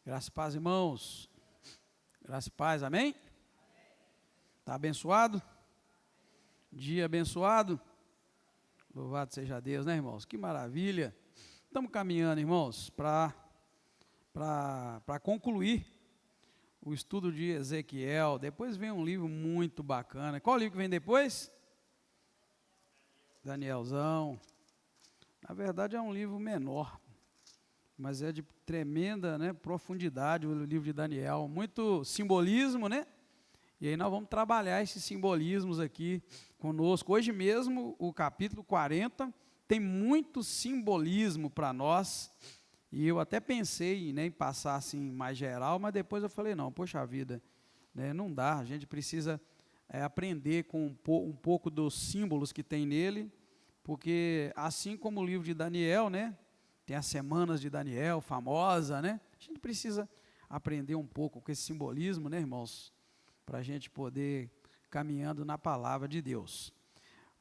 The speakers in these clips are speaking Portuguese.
Graça e paz, irmãos. Graça e paz, amém? Está abençoado? Dia abençoado? Louvado seja Deus, né, irmãos? Que maravilha. Estamos caminhando, irmãos, para concluir o estudo de Ezequiel. Depois vem um livro muito bacana. Qual livro que vem depois? Danielzão. Na verdade é um livro menor, mas é de tremenda, né, profundidade o livro de Daniel. Muito simbolismo, né? E aí nós vamos trabalhar esses simbolismos aqui conosco. Hoje mesmo, o capítulo 40 tem muito simbolismo para nós. E eu até pensei, né, em passar assim mais geral, mas depois eu falei, não, poxa vida, né, não dá. A gente precisa aprender com um pouco dos símbolos que tem nele, porque assim como o livro de Daniel, né, tem as semanas de Daniel, famosa, né, a gente precisa aprender um pouco com esse simbolismo, né, irmãos, para a gente poder caminhando na palavra de Deus.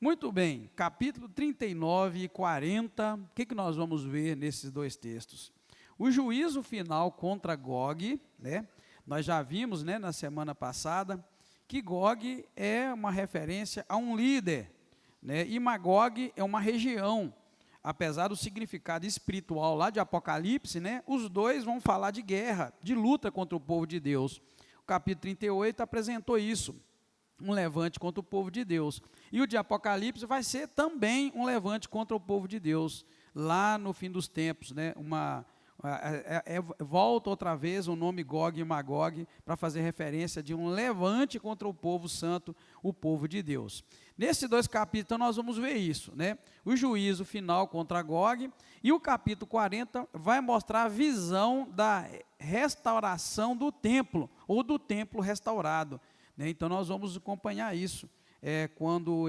Muito bem, capítulo 39 e 40, o que nós vamos ver nesses dois textos? O juízo final contra Gog, né? Nós já vimos, né, na semana passada, que Gog é uma referência a um líder, né? E Magog é uma região. Apesar do significado espiritual lá de Apocalipse, né, os dois vão falar de guerra, de luta contra o povo de Deus. O capítulo 38 apresentou isso, um levante contra o povo de Deus. E o de Apocalipse vai ser também um levante contra o povo de Deus, lá no fim dos tempos, né, volta outra vez o nome Gog e Magog, para fazer referência de um levante contra o povo santo, o povo de Deus. Nesses dois capítulos, então, nós vamos ver isso, né? O juízo final contra Gog, e o capítulo 40 vai mostrar a visão da restauração do templo, ou do templo restaurado, né? Então, nós vamos acompanhar isso. Quando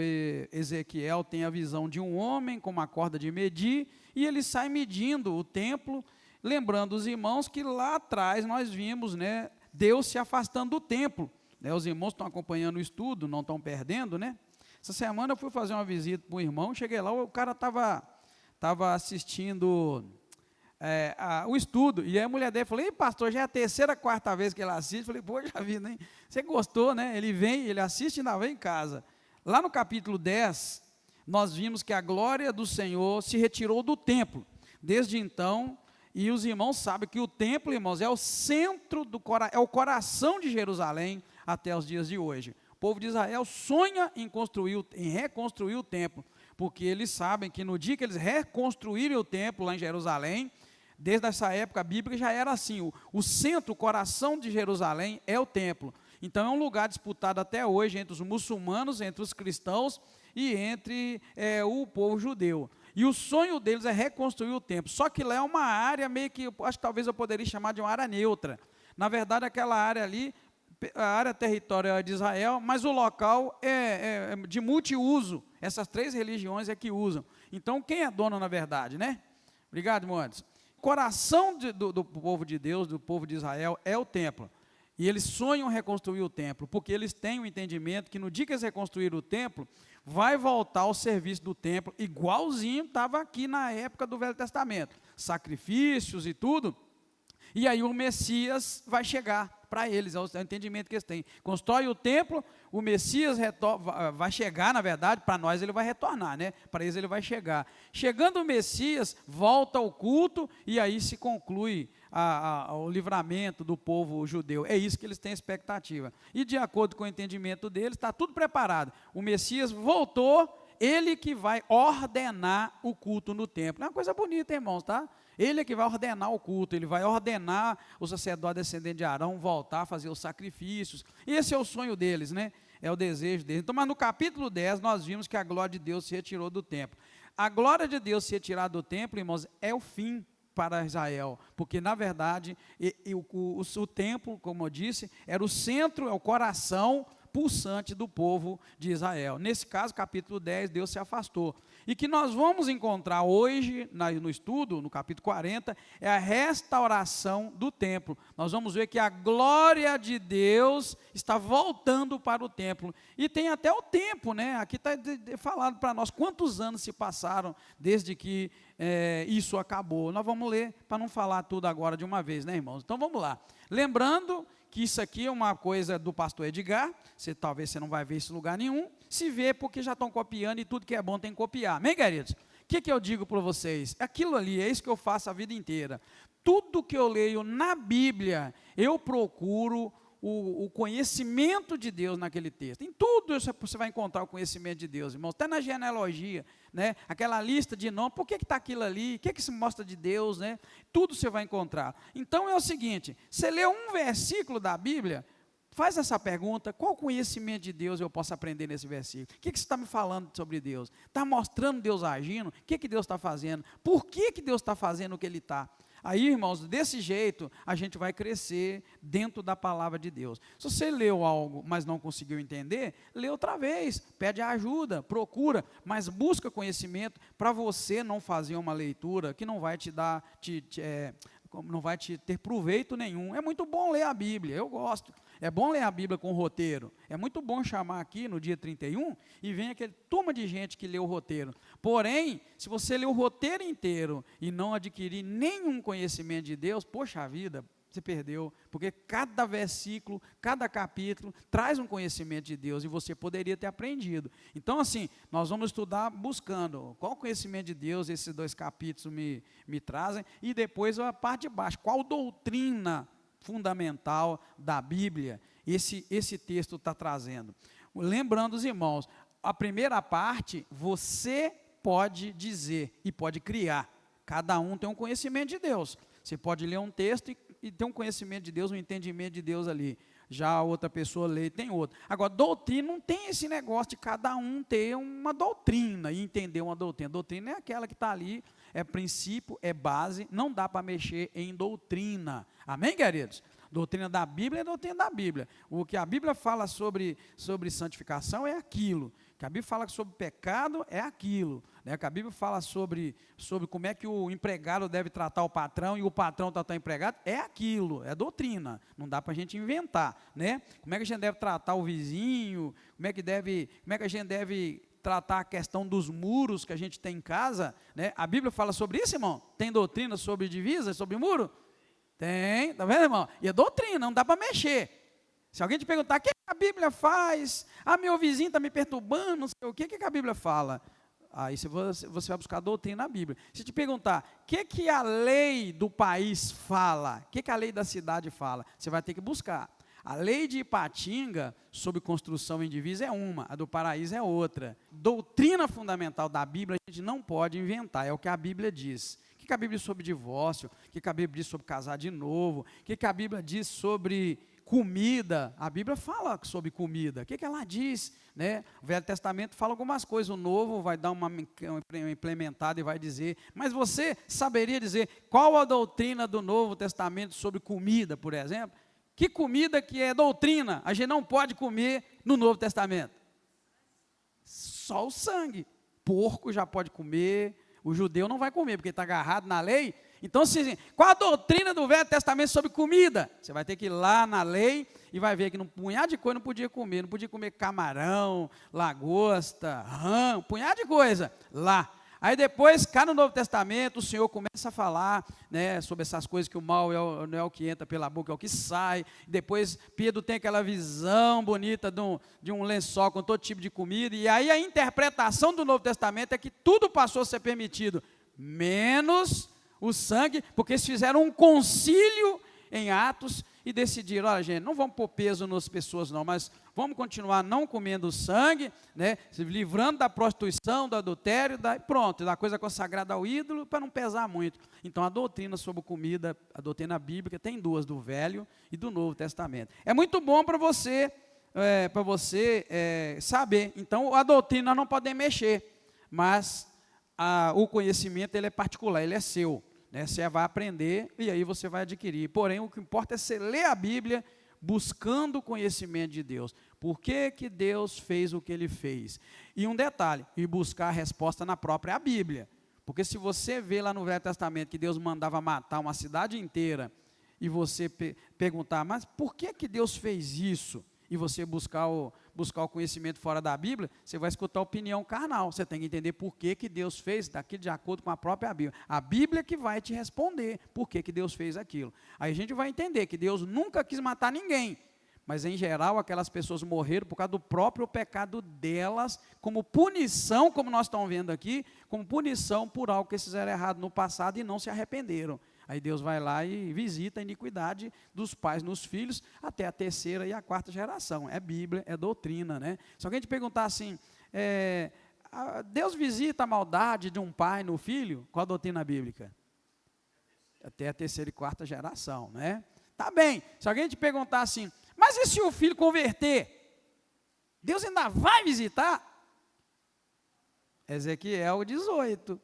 Ezequiel tem a visão de um homem com uma corda de medir, e ele sai medindo o templo, lembrando os irmãos que lá atrás nós vimos, né, Deus se afastando do templo, né? Os irmãos estão acompanhando o estudo, não estão perdendo, né? Essa semana eu fui fazer uma visita para um irmão, cheguei lá, o cara estava assistindo o estudo, e aí a mulher dele falou, ei, pastor, já é a terceira, quarta vez que ele assiste. Eu falei, poxa vida, hein? Você gostou, né? Ele vem, ele assiste e ainda vem em casa. Lá no capítulo 10, nós vimos que a glória do Senhor se retirou do templo. Desde então, e os irmãos sabem que o templo, irmãos, é o centro é o coração de Jerusalém até os dias de hoje. O povo de Israel sonha em reconstruir o templo, porque eles sabem que no dia que eles reconstruírem o templo lá em Jerusalém, desde essa época bíblica já era assim, o centro, o coração de Jerusalém é o templo. Então é um lugar disputado até hoje entre os muçulmanos, entre os cristãos e entre o povo judeu. E o sonho deles é reconstruir o templo, só que lá é uma área meio que, acho que talvez eu poderia chamar de uma área neutra. Na verdade, aquela área ali, a área territorial é de Israel, mas o local é de multiuso. Essas três religiões é que usam. Então, quem é dono, na verdade, né? Obrigado, irmão Anderson. O coração do povo de Deus, do povo de Israel, é o templo. E eles sonham reconstruir o templo, porque eles têm o entendimento que no dia que eles reconstruírem o templo, vai voltar ao serviço do templo, igualzinho estava aqui na época do Velho Testamento. Sacrifícios e tudo. E aí o Messias vai chegar para eles, é o entendimento que eles têm. Constrói o templo, o Messias vai chegar, na verdade, para nós ele vai retornar, né? Para eles ele vai chegar. Chegando o Messias, volta ao culto e aí se conclui o livramento do povo judeu. É isso que eles têm expectativa. E de acordo com o entendimento deles, está tudo preparado. O Messias voltou, ele que vai ordenar o culto no templo. É uma coisa bonita, irmãos, tá? Ele é que vai ordenar o culto, ele vai ordenar o sacerdote descendente de Arão voltar a fazer os sacrifícios. Esse é o sonho deles, né? É o desejo deles. Então, mas no capítulo 10, nós vimos que a glória de Deus se retirou do templo. A glória de Deus se retirar do templo, irmãos, é o fim para Israel, porque na verdade o templo, como eu disse, era o centro, é o coração, pulsante do povo de Israel. Nesse caso, capítulo 10, Deus se afastou. E que nós vamos encontrar hoje, no estudo, no capítulo 40, é a restauração do templo. Nós vamos ver que a glória de Deus está voltando para o templo. E tem até o tempo, né? Aqui está falado para nós quantos anos se passaram desde que isso acabou. Nós vamos ler, para não falar tudo agora de uma vez, né, irmãos? Então vamos lá. Lembrando que isso aqui é uma coisa do pastor Edgar, talvez você não vai ver isso em lugar nenhum, se vê porque já estão copiando e tudo que é bom tem que copiar, amém, queridos? O que eu digo para vocês? Aquilo ali, é isso que eu faço a vida inteira. Tudo que eu leio na Bíblia, eu procuro o conhecimento de Deus naquele texto. Em tudo você vai encontrar o conhecimento de Deus, irmãos. Até na genealogia, né? Aquela lista de nomes, por que está aquilo ali? O que se mostra de Deus, né? Tudo você vai encontrar. Então é o seguinte, você lê um versículo da Bíblia, faz essa pergunta: qual conhecimento de Deus eu posso aprender nesse versículo? O que você está me falando sobre Deus? Está mostrando Deus agindo? O que Deus está fazendo? Por que Deus está fazendo o que Ele está? Aí, irmãos, desse jeito, a gente vai crescer dentro da palavra de Deus. Se você leu algo, mas não conseguiu entender, lê outra vez, pede ajuda, procura, mas busca conhecimento para você não fazer uma leitura que não vai te dar, não vai te ter proveito nenhum. É muito bom ler a Bíblia, eu gosto. É bom ler a Bíblia com roteiro. É muito bom chamar aqui no dia 31 e vem aquele turma de gente que lê o roteiro. Porém, se você ler o roteiro inteiro e não adquirir nenhum conhecimento de Deus, poxa vida, você perdeu. Porque cada versículo, cada capítulo traz um conhecimento de Deus e você poderia ter aprendido. Então, assim, nós vamos estudar buscando qual conhecimento de Deus esses 2 capítulos me trazem e depois a parte de baixo, qual doutrina fundamental da Bíblia esse texto está trazendo. Lembrando os irmãos, a primeira parte você pode dizer e pode criar. Cada um tem um conhecimento de Deus. Você pode ler um texto e ter um conhecimento de Deus, um entendimento de Deus ali. Já a outra pessoa lê e tem outro. Agora, doutrina não tem esse negócio de cada um ter uma doutrina e entender uma doutrina. Doutrina é aquela que está ali, é princípio, é base, não dá para mexer em doutrina. Amém, queridos? Doutrina da Bíblia é doutrina da Bíblia. O que a Bíblia fala sobre santificação é aquilo. O que a Bíblia fala sobre pecado é aquilo. Né? O que a Bíblia fala sobre como é que o empregado deve tratar o patrão e o patrão tratar o empregado é aquilo, é doutrina. Não dá para a gente inventar. Né? Como é que a gente deve tratar o vizinho, como é que a gente deve tratar a questão dos muros que a gente tem em casa. Né? A Bíblia fala sobre isso, irmão? Tem doutrina sobre divisa, sobre muro? Tem, tá vendo, irmão? E é doutrina, não dá para mexer. Se alguém te perguntar, o que a Bíblia faz? Ah, meu vizinho está me perturbando, não sei o que a Bíblia fala? Aí você vai buscar doutrina na Bíblia. Se te perguntar, o que a lei do país fala? O que a lei da cidade fala? Você vai ter que buscar. A lei de Ipatinga, sobre construção em divisa, é uma, a do Paraíso é outra. Doutrina fundamental da Bíblia, a gente não pode inventar, é o que a Bíblia diz. O que a Bíblia diz sobre divórcio? O que a Bíblia diz sobre casar de novo? O que a Bíblia diz sobre comida? A Bíblia fala sobre comida. O que ela diz? Né? O Velho Testamento fala algumas coisas, o Novo vai dar uma implementada e vai dizer, mas você saberia dizer qual a doutrina do Novo Testamento sobre comida, por exemplo? Que comida que é doutrina a gente não pode comer no Novo Testamento? Só o sangue. Porco já pode comer, o judeu não vai comer, porque está agarrado na lei. Então, assim, qual a doutrina do Velho Testamento sobre comida? Você vai ter que ir lá na lei e vai ver que um punhado de coisa não podia comer. Não podia comer camarão, lagosta, rã, um punhado de coisa lá. Aí depois, cá no Novo Testamento, o Senhor começa a falar, né, sobre essas coisas que o mal não é o que entra pela boca, é o que sai. Depois Pedro tem aquela visão bonita de um lençol com todo tipo de comida. E aí a interpretação do Novo Testamento é que tudo passou a ser permitido, menos o sangue, porque eles fizeram um concílio em Atos e decidiram, olha gente, não vamos pôr peso nas pessoas não, mas vamos continuar não comendo sangue, né, se livrando da prostituição, do adultério, pronto, da coisa consagrada ao ídolo, para não pesar muito. Então a doutrina sobre comida, a doutrina bíblica, tem duas, do Velho e do Novo Testamento. É muito bom para você, saber. Então a doutrina não pode mexer, mas o conhecimento ele é particular, ele é seu. Né? Você vai aprender e aí você vai adquirir. Porém, o que importa é você ler a Bíblia, buscando o conhecimento de Deus. Por que que Deus fez o que Ele fez? E um detalhe, e buscar a resposta na própria Bíblia. Porque se você vê lá no Velho Testamento que Deus mandava matar uma cidade inteira, e você perguntar, mas por que que Deus fez isso? E você buscar o conhecimento fora da Bíblia, você vai escutar a opinião carnal. Você tem que entender por que que Deus fez daquilo de acordo com a própria Bíblia. A Bíblia que vai te responder por que que Deus fez aquilo. Aí a gente vai entender que Deus nunca quis matar ninguém, mas em geral aquelas pessoas morreram por causa do próprio pecado delas, como punição, como nós estamos vendo aqui, como punição por algo que eles fizeram errado no passado e não se arrependeram. Aí Deus vai lá e visita a iniquidade dos pais nos filhos, até a terceira e a quarta geração. É Bíblia, é doutrina, né? Se alguém te perguntar assim, Deus visita a maldade de um pai no filho, qual a doutrina bíblica? Até a terceira e quarta geração, né? Tá bem, se alguém te perguntar assim, mas e se o filho converter? Deus ainda vai visitar? Ezequiel 18,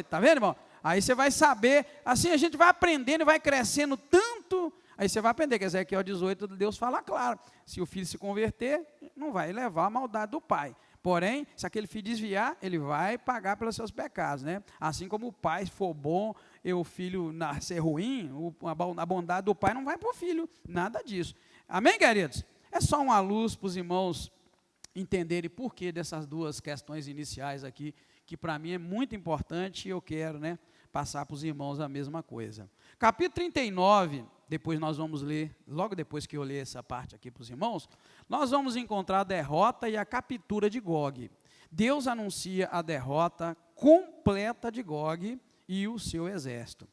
tá vendo, irmão? Aí você vai saber, assim a gente vai aprendendo e vai crescendo tanto, aí você vai aprender que Ezequiel 18, Deus fala claro, se o filho se converter, não vai levar a maldade do pai, porém, se aquele filho desviar, ele vai pagar pelos seus pecados, né? Assim como o pai for bom e o filho nascer ruim, a bondade do pai não vai para o filho, nada disso, amém, queridos? É só uma luz para os irmãos entenderem por que dessas duas questões iniciais aqui, que para mim é muito importante e eu quero, né, passar para os irmãos a mesma coisa. Capítulo 39, depois nós vamos ler, logo depois que eu ler essa parte aqui para os irmãos, nós vamos encontrar a derrota e a captura de Gog. Deus anuncia a derrota completa de Gog e o seu exército.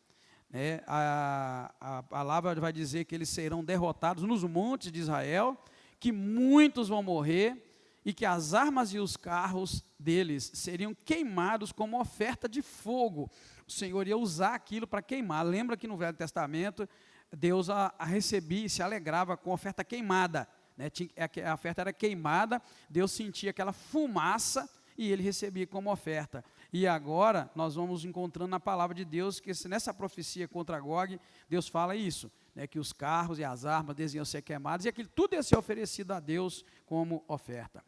A palavra vai dizer que eles serão derrotados nos montes de Israel, que muitos vão morrer, e que as armas e os carros deles seriam queimados como oferta de fogo. O Senhor ia usar aquilo para queimar. Lembra que no Velho Testamento, Deus a recebia e se alegrava com a oferta queimada, né? A oferta era queimada, Deus sentia aquela fumaça e ele recebia como oferta. E agora, nós vamos encontrando na palavra de Deus, que nessa profecia contra Gog, Deus fala isso, né, que os carros e as armas deles iam ser queimados, e aquilo tudo ia ser oferecido a Deus como oferta.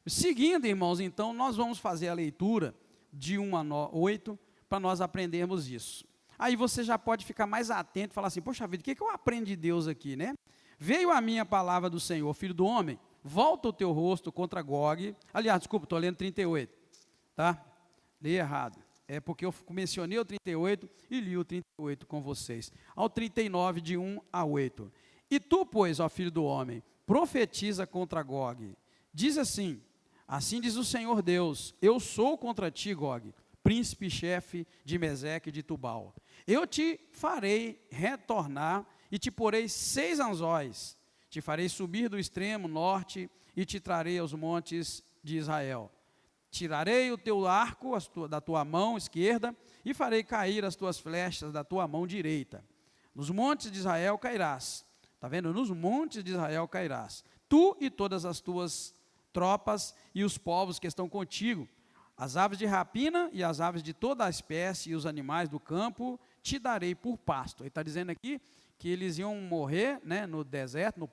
Seguindo, irmãos, então, nós vamos fazer a leitura de 1 a 8, para nós aprendermos isso. Aí você já pode ficar mais atento e falar assim, poxa vida, o que eu aprendo de Deus aqui, né? Veio a minha palavra do Senhor, filho do homem, volta o teu rosto contra Gog, aliás, desculpa, estou lendo 38, tá? Li errado, é porque eu mencionei o 38 e li o 38 com vocês. Ao 39, de 1 a 8. E tu, pois, ó filho do homem, profetiza contra Gog. Diz assim, assim diz o Senhor Deus, eu sou contra ti, Gog, príncipe-chefe de Meseque e de Tubal. Eu te farei retornar e te porei 6 anzóis. Te farei subir do extremo norte e te trarei aos montes de Israel. Tirarei o teu arco da tua mão esquerda e farei cair as tuas flechas da tua mão direita. Nos montes de Israel cairás. Está vendo? Nos montes de Israel cairás. Tu e todas as tuas tropas e os povos que estão contigo. As aves de rapina e as aves de toda a espécie e os animais do campo te darei por pasto. Ele está dizendo aqui que eles iam morrer, né, no deserto, no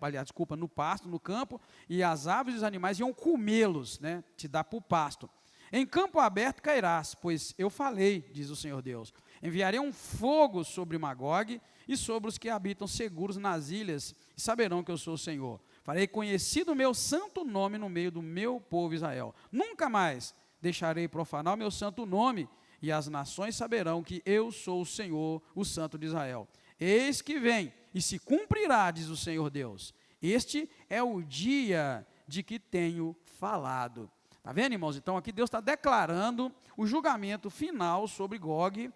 pasto, no campo, e as aves e os animais iam comê-los, né, te dar por pasto. Em campo aberto cairás, pois eu falei, diz o Senhor Deus. Enviarei um fogo sobre Magog e sobre os que habitam seguros nas ilhas, e saberão que eu sou o Senhor. Farei conhecido o meu santo nome no meio do meu povo Israel. Nunca mais deixarei profanar o meu santo nome, e as nações saberão que eu sou o Senhor, o Santo de Israel. Eis que vem, e se cumprirá, diz o Senhor Deus. Este é o dia de que tenho falado. Está vendo, irmãos? Então aqui Deus está declarando o julgamento final sobre Gog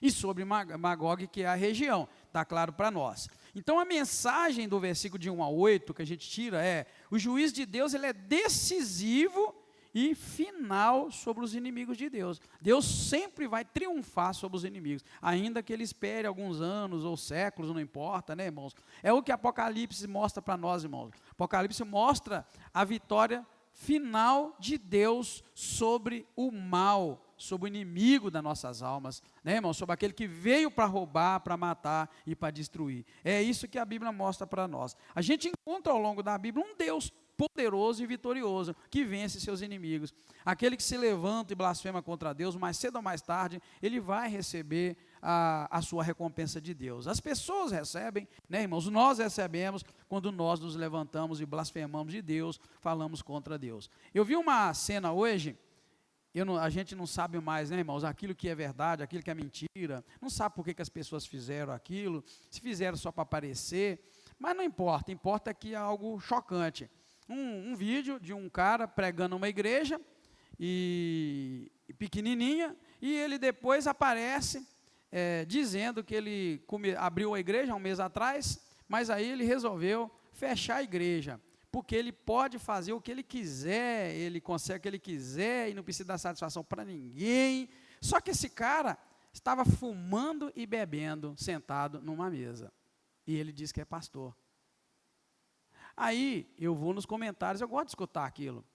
e sobre Magog, que é a região. Está claro para nós. Então a mensagem do versículo de 1 a 8 que a gente tira é, o juízo de Deus ele é decisivo e final sobre os inimigos de Deus. Deus sempre vai triunfar sobre os inimigos, ainda que ele espere alguns anos ou séculos, não importa, né, irmãos? É o que Apocalipse mostra para nós, irmãos. Apocalipse mostra a vitória final de Deus sobre o mal, sobre o inimigo das nossas almas, né, irmão? Sobre aquele que veio para roubar, para matar e para destruir. É isso que a Bíblia mostra para nós. A gente encontra ao longo da Bíblia um Deus poderoso e vitorioso, que vence seus inimigos. Aquele que se levanta e blasfema contra Deus, mais cedo ou mais tarde, ele vai receber a sua recompensa de Deus. As pessoas recebem, né, irmãos? Nós recebemos quando nós nos levantamos e blasfemamos de Deus, falamos contra Deus. Eu vi uma cena hoje, a gente não sabe mais, né, irmãos, aquilo que é verdade, aquilo que é mentira, não sabe por que as pessoas fizeram aquilo, se fizeram só para aparecer, mas não importa, importa que é algo chocante. Um vídeo de um cara pregando numa igreja, e pequenininha, e ele depois aparece dizendo que ele abriu a igreja há um mês atrás, mas aí ele resolveu fechar a igreja, porque ele pode fazer o que ele quiser, ele consegue o que ele quiser, e não precisa dar satisfação para ninguém. Só que esse cara estava fumando e bebendo, sentado numa mesa, e ele diz que é pastor. Aí, eu vou nos comentários, eu gosto de escutar aquilo,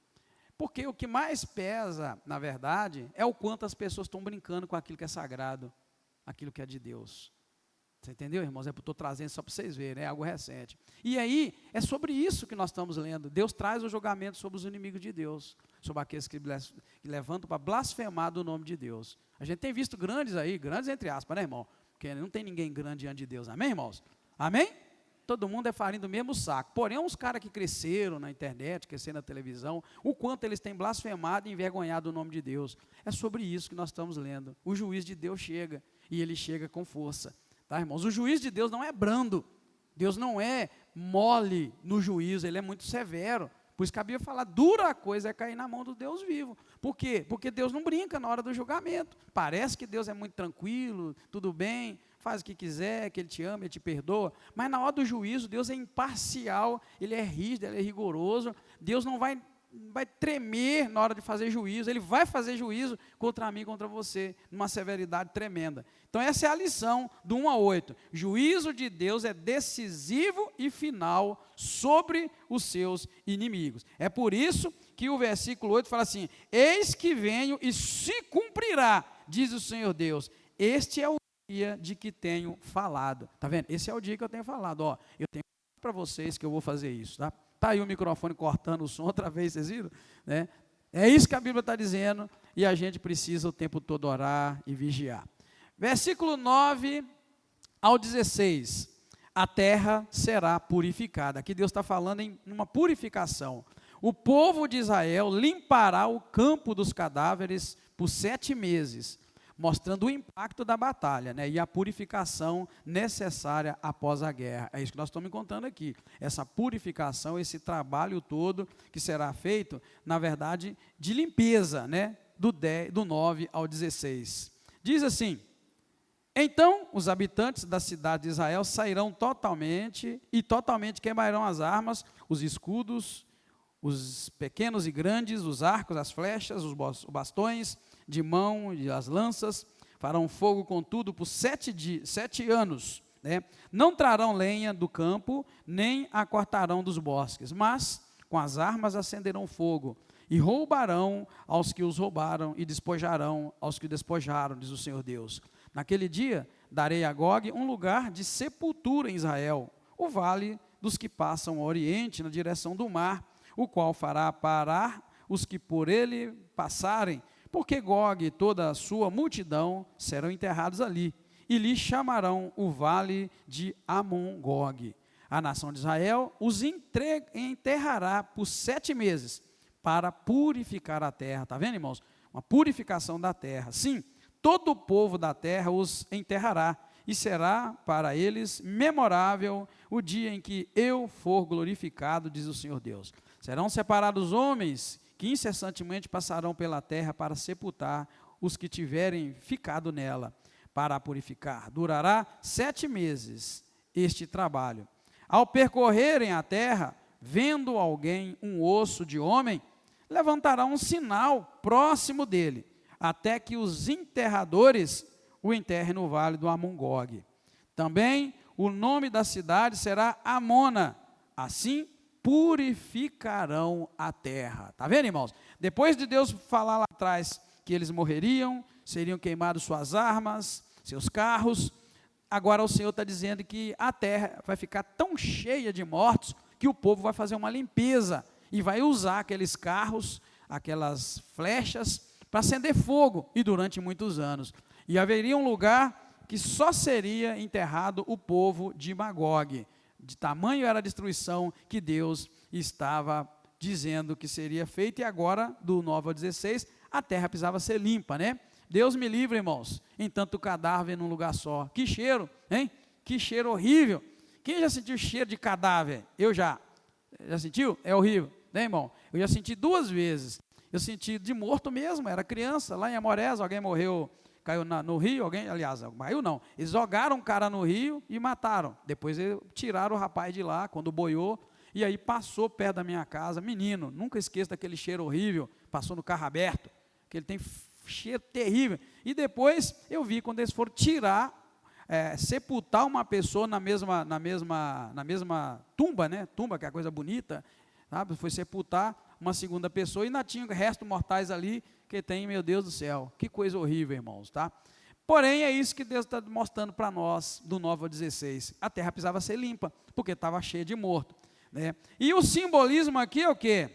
porque o que mais pesa, na verdade, é o quanto as pessoas estão brincando com aquilo que é sagrado, aquilo que é de Deus. Você entendeu, irmãos? Eu estou trazendo só para vocês verem, é algo recente. E aí, é sobre isso que nós estamos lendo. Deus traz o julgamento sobre os inimigos de Deus, sobre aqueles que levantam para blasfemar do nome de Deus. A gente tem visto grandes aí, grandes entre aspas, né, irmão? Porque não tem ninguém grande diante de Deus, amém, irmãos? Amém? Todo mundo é farinha do mesmo saco. Porém, uns caras que cresceram na internet, cresceram na televisão, o quanto eles têm blasfemado e envergonhado o nome de Deus. É sobre isso que nós estamos lendo. O juiz de Deus chega, e ele chega com força. Tá, irmãos? O juiz de Deus não é brando. Deus não é mole no juízo, ele é muito severo. Por isso que a Bíblia fala, dura a coisa é cair na mão do Deus vivo. Por quê? Porque Deus não brinca na hora do julgamento. Parece que Deus é muito tranquilo, tudo bem, faz o que quiser, que Ele te ama, Ele te perdoa. Mas na hora do juízo, Deus é imparcial, Ele é rígido, Ele é rigoroso. Deus não vai tremer na hora de fazer juízo, Ele vai fazer juízo contra mim, contra você, numa severidade tremenda. Então essa é a lição do 1 a 8. Juízo de Deus é decisivo e final sobre os seus inimigos. É por isso que o versículo 8 fala assim, eis que venho e se cumprirá, diz o Senhor Deus, este é o dia de que tenho falado. Está vendo? Esse é o dia que eu tenho falado. Ó, eu tenho para vocês que eu vou fazer isso, tá? Está aí o microfone cortando o som outra vez, vocês viram? Né? É isso que a Bíblia está dizendo, e a gente precisa o tempo todo orar e vigiar. Versículo 9 ao 16, a terra será purificada. Aqui Deus está falando em uma purificação. O povo de Israel limpará o campo dos cadáveres por 7 meses, mostrando o impacto da batalha, né, e a purificação necessária após a guerra. É isso que nós estamos encontrando aqui, essa purificação, esse trabalho todo que será feito, na verdade, de limpeza, né, do 9 ao 16. Diz assim, então os habitantes da cidade de Israel sairão totalmente queimarão as armas, os escudos, os pequenos e grandes, os arcos, as flechas, os bastões de mão e as lanças, farão fogo com tudo por 7 anos, né? Não trarão lenha do campo, nem a cortarão dos bosques, mas com as armas acenderão fogo, e roubarão aos que os roubaram, e despojarão aos que despojaram, diz o Senhor Deus. Naquele dia, darei a Gog um lugar de sepultura em Israel, o vale dos que passam ao oriente, na direção do mar, o qual fará parar os que por ele passarem, porque Gog e toda a sua multidão serão enterrados ali, e lhe chamarão o vale de Amon-Gog. A nação de Israel os enterrará por 7 meses, para purificar a terra. Está vendo, irmãos? Uma purificação da terra. Sim, todo o povo da terra os enterrará, e será para eles memorável o dia em que eu for glorificado, diz o Senhor Deus. Serão separados homens que incessantemente passarão pela terra para sepultar os que tiverem ficado nela, para a purificar. Durará 7 meses este trabalho. Ao percorrerem a terra, vendo alguém um osso de homem, levantará um sinal próximo dele, até que os enterradores o enterrem no vale do Amon-Gog. Também o nome da cidade será Amona, assim purificarão a terra. Está vendo, irmãos? Depois de Deus falar lá atrás que eles morreriam, seriam queimados suas armas, seus carros. Agora o Senhor está dizendo que a terra vai ficar tão cheia de mortos que o povo vai fazer uma limpeza e vai usar aqueles carros, aquelas flechas, para acender fogo, e durante muitos anos. E haveria um lugar que só seria enterrado o povo de Magog. De tamanho era a destruição que Deus estava dizendo que seria feita, e agora, do 9 ao 16, a terra precisava ser limpa, né? Deus me livre, irmãos, em tanto cadáver num lugar só. Que cheiro, hein? Que cheiro horrível. Quem já sentiu cheiro de cadáver? Eu já. Já sentiu? É horrível, né, irmão? Eu já senti 2 vezes. Eu senti de morto mesmo, era criança, lá em Amorés, alguém morreu, caiu no rio, aliás, caiu não. Eles jogaram um cara no rio e mataram. Depois tiraram o rapaz de lá, quando boiou, e aí passou perto da minha casa. Menino, nunca esqueço daquele cheiro horrível, passou no carro aberto, que ele tem cheiro terrível. E depois eu vi quando eles foram tirar, sepultar uma pessoa na mesma tumba, né? Tumba, que é a coisa bonita, sabe? Foi sepultar uma segunda pessoa e ainda tinha restos mortais ali que tem, meu Deus do céu, que coisa horrível, irmãos, tá? Porém, é isso que Deus está mostrando para nós, do 9 ao 16. A terra precisava ser limpa, porque estava cheia de morto, né? E o simbolismo aqui é o quê?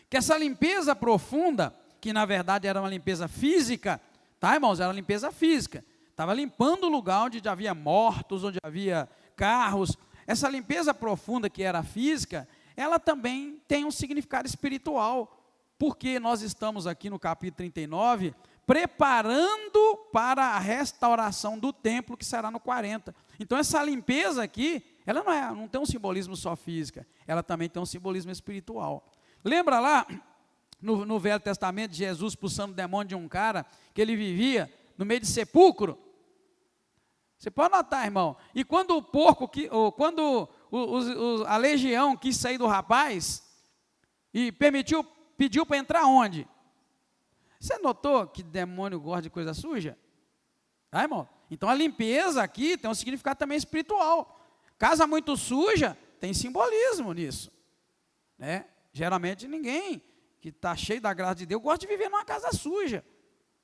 Que essa limpeza profunda, que na verdade era uma limpeza física, tá, irmãos? Era uma limpeza física. Estava limpando o lugar onde havia mortos, onde havia carros. Essa limpeza profunda que era física, ela também tem um significado espiritual, porque nós estamos aqui no capítulo 39, preparando para a restauração do templo, que será no 40. Então essa limpeza aqui, ela não tem um simbolismo só física, ela também tem um simbolismo espiritual. Lembra lá, no Velho Testamento, Jesus expulsando o demônio de um cara, que ele vivia no meio de sepulcro? Você pode notar, irmão, e quando o porco, quando a legião quis sair do rapaz, e pediu para entrar onde? Você notou que demônio gosta de coisa suja? Tá, irmão? Então a limpeza aqui tem um significado também espiritual. Casa muito suja, tem simbolismo nisso, né? Geralmente ninguém que está cheio da graça de Deus gosta de viver numa casa suja.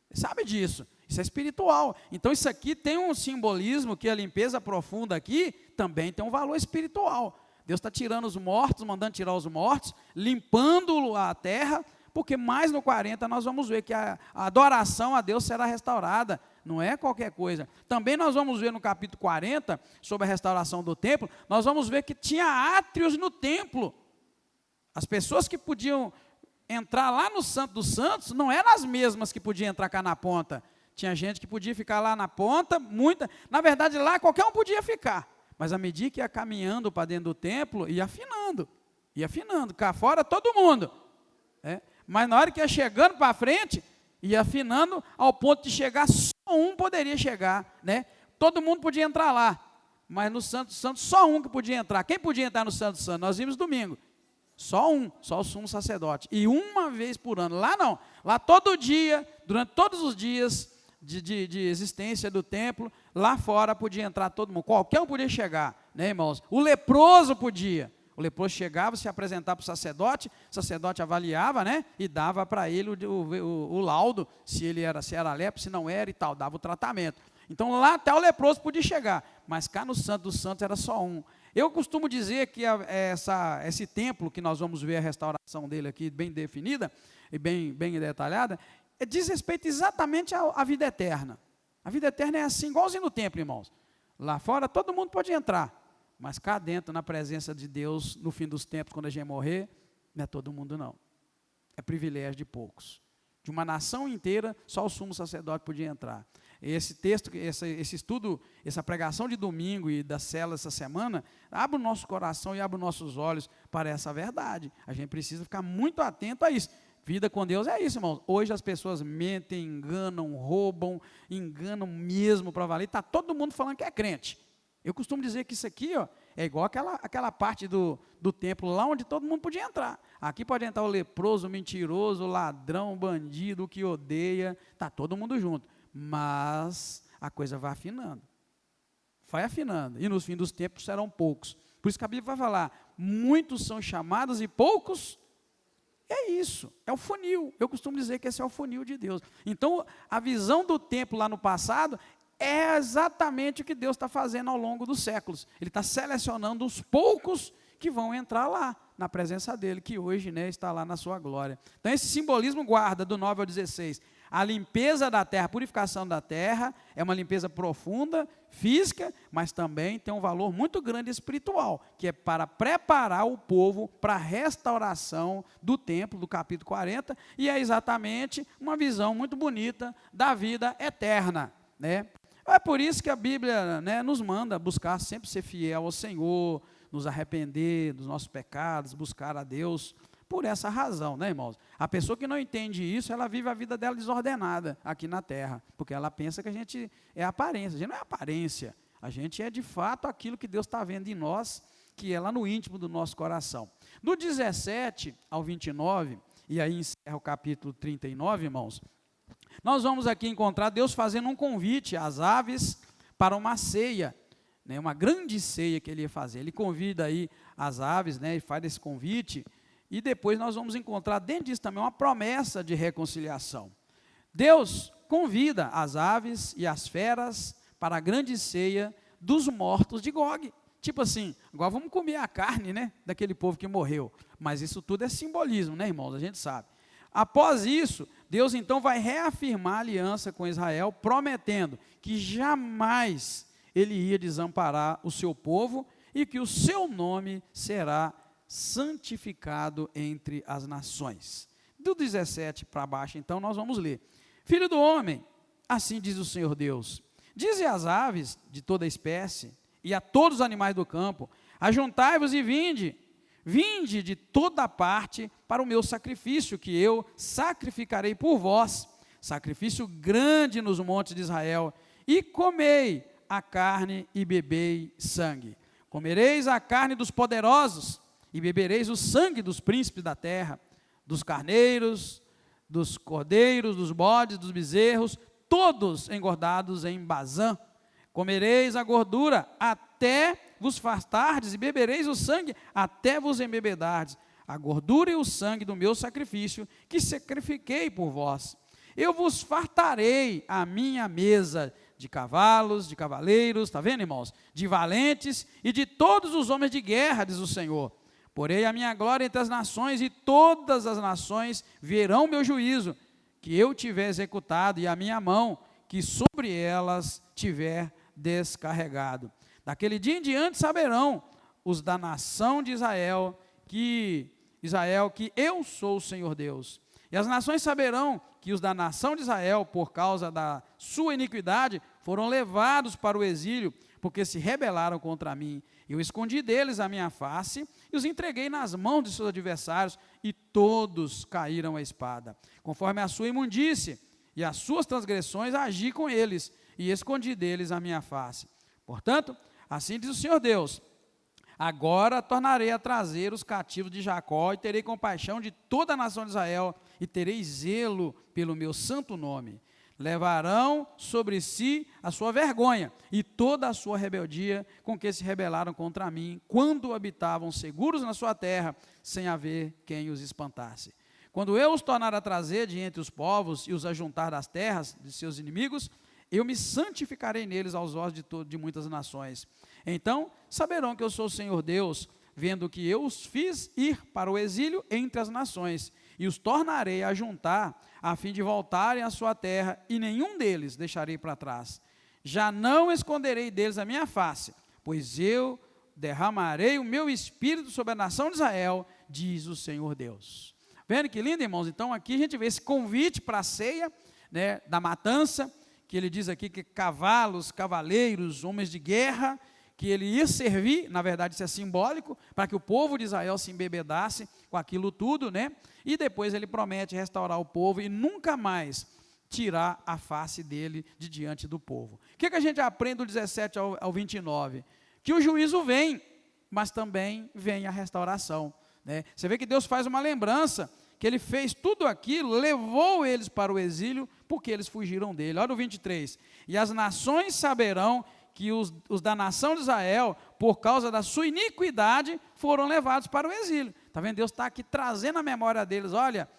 Você sabe disso. Isso é espiritual. Então isso aqui tem um simbolismo, que a limpeza profunda aqui também tem um valor espiritual. Deus está tirando os mortos, mandando tirar os mortos, limpando a terra, porque mais no 40 nós vamos ver que a adoração a Deus será restaurada, não é qualquer coisa. Também nós vamos ver no capítulo 40, sobre a restauração do templo, nós vamos ver que tinha átrios no templo. As pessoas que podiam entrar lá no Santo dos Santos, não eram as mesmas que podiam entrar cá na ponta. Tinha gente que podia ficar lá na ponta, na verdade lá qualquer um podia ficar, mas à medida que ia caminhando para dentro do templo, ia afinando, cá fora todo mundo, mas na hora que ia chegando para frente, ia afinando ao ponto de chegar, só um poderia chegar, né? Todo mundo podia entrar lá, mas no Santo Santo só um que podia entrar. Quem podia entrar no Santo Santo? Nós vimos domingo, só o sumo sacerdote, e uma vez por ano. Lá não, lá todo dia, durante todos os dias de existência do templo, lá fora podia entrar todo mundo, qualquer um podia chegar, né, irmãos? O leproso podia. O leproso chegava, se apresentava para o sacerdote avaliava, né, e dava para ele o laudo, se era lepra, se não era e tal, dava o tratamento. Então lá até o leproso podia chegar, mas cá no Santo dos Santos era só um. Eu costumo dizer que esse templo, que nós vamos ver a restauração dele aqui, bem definida e bem detalhada, diz respeito exatamente à vida eterna. A vida eterna é assim, igualzinho no templo, irmãos. Lá fora todo mundo pode entrar, mas cá dentro, na presença de Deus, no fim dos tempos, quando a gente morrer, não é todo mundo não. É privilégio de poucos. De uma nação inteira, só o sumo sacerdote podia entrar. Esse texto, esse estudo, essa pregação de domingo e da célula essa semana, abre o nosso coração e abre os nossos olhos para essa verdade. A gente precisa ficar muito atento a isso. Vida com Deus é isso, irmãos. Hoje as pessoas mentem, enganam, roubam, enganam mesmo para valer. Está todo mundo falando que é crente. Eu costumo dizer que isso aqui, ó, é igual aquela parte do templo lá onde todo mundo podia entrar. Aqui pode entrar o leproso, o mentiroso, o ladrão, o bandido, o que odeia. Está todo mundo junto. Mas a coisa vai afinando. Vai afinando. E nos fins dos tempos serão poucos. Por isso que a Bíblia vai falar, muitos são chamados e poucos É isso, é o funil. Eu costumo dizer que esse é o funil de Deus. Então, a visão do templo lá no passado é exatamente o que Deus está fazendo ao longo dos séculos. Ele está selecionando os poucos que vão entrar lá, na presença dele, que hoje, né, está lá na sua glória. Então, esse simbolismo guarda, do 9 ao 16, a limpeza da terra, a purificação da terra, é uma limpeza profunda, física, mas também tem um valor muito grande espiritual, que é para preparar o povo para a restauração do templo, do capítulo 40, e é exatamente uma visão muito bonita da vida eterna, né? É por isso que a Bíblia, né, nos manda buscar sempre ser fiel ao Senhor, nos arrepender dos nossos pecados, buscar a Deus, por essa razão, né, irmãos? A pessoa que não entende isso, ela vive a vida dela desordenada aqui na terra, porque ela pensa que a gente é aparência. A gente não é aparência, a gente é de fato aquilo que Deus está vendo em nós, que é lá no íntimo do nosso coração. Do 17 ao 29, e aí encerra o capítulo 39, irmãos, nós vamos aqui encontrar Deus fazendo um convite às aves para uma ceia, né, uma grande ceia que ele ia fazer. Ele convida aí as aves, né, e faz esse convite, e depois nós vamos encontrar dentro disso também uma promessa de reconciliação. Deus convida as aves e as feras para a grande ceia dos mortos de Gog. Tipo assim, agora vamos comer a carne, né, daquele povo que morreu. Mas isso tudo é simbolismo, né, irmãos? A gente sabe. Após isso, Deus então vai reafirmar a aliança com Israel, prometendo que jamais ele ia desamparar o seu povo e que o seu nome será santificado entre as nações. Do 17 para baixo, então, nós vamos ler. Filho do homem, assim diz o Senhor Deus, dize às aves de toda espécie e a todos os animais do campo, ajuntai-vos e vinde de toda parte para o meu sacrifício, que eu sacrificarei por vós, sacrifício grande nos montes de Israel, e comei a carne e bebei sangue. Comereis a carne dos poderosos, e bebereis o sangue dos príncipes da terra, dos carneiros, dos cordeiros, dos bodes, dos bezerros, todos engordados em Bazã. Comereis a gordura até vos fartardes, e bebereis o sangue até vos embebedardes, a gordura e o sangue do meu sacrifício, que sacrifiquei por vós. Eu vos fartarei a minha mesa de cavalos, de cavaleiros, está vendo, irmãos? De valentes e de todos os homens de guerra, diz o Senhor. Porei a minha glória entre as nações, e todas as nações verão meu juízo, que eu tiver executado, e a minha mão, que sobre elas tiver descarregado. Daquele dia em diante saberão os da nação de Israel que eu sou o Senhor Deus. E as nações saberão que os da nação de Israel, por causa da sua iniquidade, foram levados para o exílio, porque se rebelaram contra mim. Eu escondi deles a minha face e os entreguei nas mãos de seus adversários, e todos caíram à espada. Conforme a sua imundície e as suas transgressões, agi com eles e escondi deles a minha face. Portanto, assim diz o Senhor Deus, agora tornarei a trazer os cativos de Jacó, e terei compaixão de toda a nação de Israel, e terei zelo pelo meu santo nome. Levarão sobre si a sua vergonha e toda a sua rebeldia com que se rebelaram contra mim, quando habitavam seguros na sua terra, sem haver quem os espantasse. Quando eu os tornar a trazer de entre os povos e os ajuntar das terras de seus inimigos, eu me santificarei neles aos olhos de muitas nações. Então saberão que eu sou o Senhor Deus, vendo que eu os fiz ir para o exílio entre as nações, e os tornarei a juntar, a fim de voltarem à sua terra, e nenhum deles deixarei para trás. Já não esconderei deles a minha face, pois eu derramarei o meu espírito sobre a nação de Israel, diz o Senhor Deus. Vendo que lindo, irmãos? Então aqui a gente vê esse convite para a ceia, né, da matança, que ele diz aqui que cavalos, cavaleiros, homens de guerra, que ele ia servir, na verdade isso é simbólico, para que o povo de Israel se embebedasse com aquilo tudo, né? E depois ele promete restaurar o povo e nunca mais tirar a face dele de diante do povo. O que a gente aprende do 17 ao 29? Que o juízo vem, mas também vem a restauração, né? Você vê que Deus faz uma lembrança, que ele fez tudo aquilo, levou eles para o exílio, porque eles fugiram dele. Olha o 23. E as nações saberão que os da nação de Israel, por causa da sua iniquidade, foram levados para o exílio. Está vendo? Deus está aqui trazendo a memória deles, olha,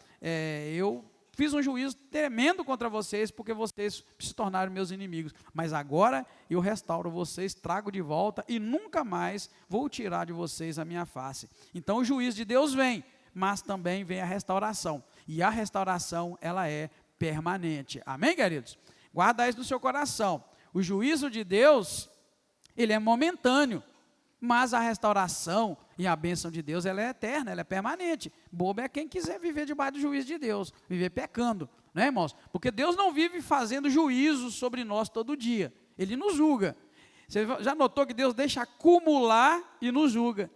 eu fiz um juízo tremendo contra vocês, porque vocês se tornaram meus inimigos, mas agora eu restauro vocês, trago de volta, e nunca mais vou tirar de vocês a minha face. Então o juízo de Deus vem, mas também vem a restauração, e a restauração, ela é permanente, amém, queridos? Guarda isso no seu coração, o juízo de Deus, ele é momentâneo, mas a restauração e a bênção de Deus, ela é eterna, ela é permanente. Bobo é quem quiser viver debaixo do juízo de Deus, viver pecando, né, irmãos? Porque Deus não vive fazendo juízo sobre nós todo dia, Ele nos julga. Você já notou que Deus deixa acumular e nos julga,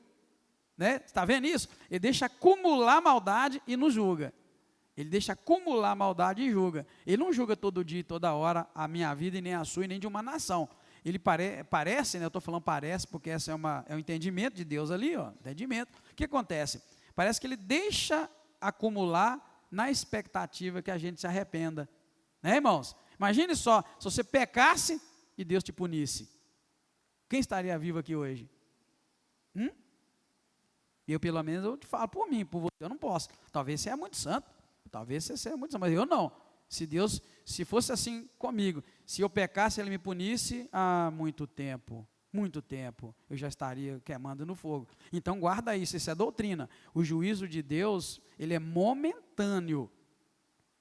né? Está vendo isso? Ele deixa acumular maldade e nos julga. Ele deixa acumular maldade e julga. Ele não julga todo dia e toda hora a minha vida e nem a sua e nem de uma nação. Ele parece, né, eu estou falando parece, porque esse é um entendimento de Deus ali, ó, entendimento. O que acontece? Parece que ele deixa acumular na expectativa que a gente se arrependa. Né, irmãos? Imagine só, se você pecasse e Deus te punisse. Quem estaria vivo aqui hoje? Eu, pelo menos, eu te falo por mim, por você eu não posso. Talvez você é muito santo, talvez você seja muito santo, mas eu não. Se fosse assim comigo, se eu pecasse, Ele me punisse há muito tempo, eu já estaria queimando no fogo. Então guarda isso é doutrina. O juízo de Deus, ele é momentâneo,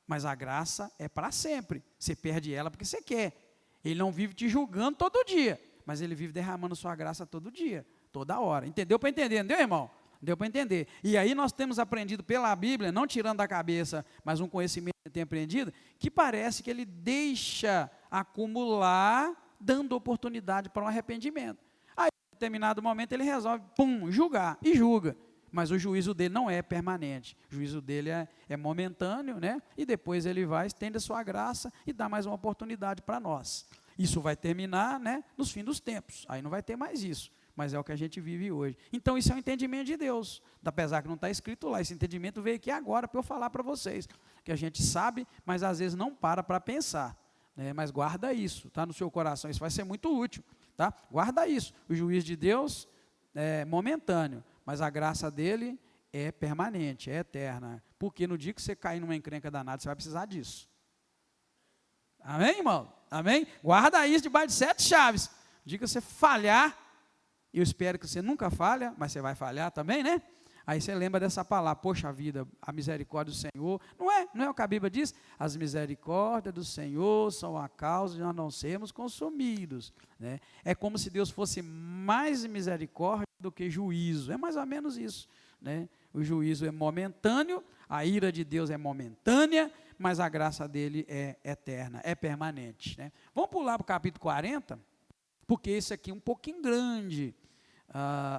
mas a graça é para sempre. Você perde ela porque você quer. Ele não vive te julgando todo dia, mas Ele vive derramando sua graça todo dia, toda hora. Entendeu para entender, entendeu, irmão? Deu para entender. E aí nós temos aprendido pela Bíblia, não tirando da cabeça, mas um conhecimento que tem aprendido, que parece que ele deixa acumular, dando oportunidade para um arrependimento. Aí, em determinado momento, ele resolve, julgar, e julga. Mas o juízo dele não é permanente. O juízo dele é momentâneo, né? E depois ele vai, estende a sua graça e dá mais uma oportunidade para nós. Isso vai terminar, né, nos fins dos tempos. Aí não vai ter mais isso. Mas é o que a gente vive hoje. Então isso é um entendimento de Deus, apesar que não está escrito lá, esse entendimento veio aqui agora para eu falar para vocês, que a gente sabe, mas às vezes não para pensar, né? Mas guarda isso, tá no seu coração, isso vai ser muito útil, tá? Guarda isso, o juízo de Deus é momentâneo, mas a graça dele é permanente, é eterna, porque no dia que você cair numa encrenca danada, você vai precisar disso. Amém, irmão? Amém? Guarda isso debaixo de 7 chaves, no dia que você falhar, eu espero que você nunca falha, mas você vai falhar também, né? Aí você lembra dessa palavra, poxa vida, a misericórdia do Senhor, não é o que a Bíblia diz? As misericórdias do Senhor são a causa de nós não sermos consumidos, né? É como se Deus fosse mais misericórdia do que juízo, é mais ou menos isso, né? O juízo é momentâneo, a ira de Deus é momentânea, mas a graça dele é eterna, é permanente, né? Vamos pular para o capítulo 40, porque esse aqui é um pouquinho grande,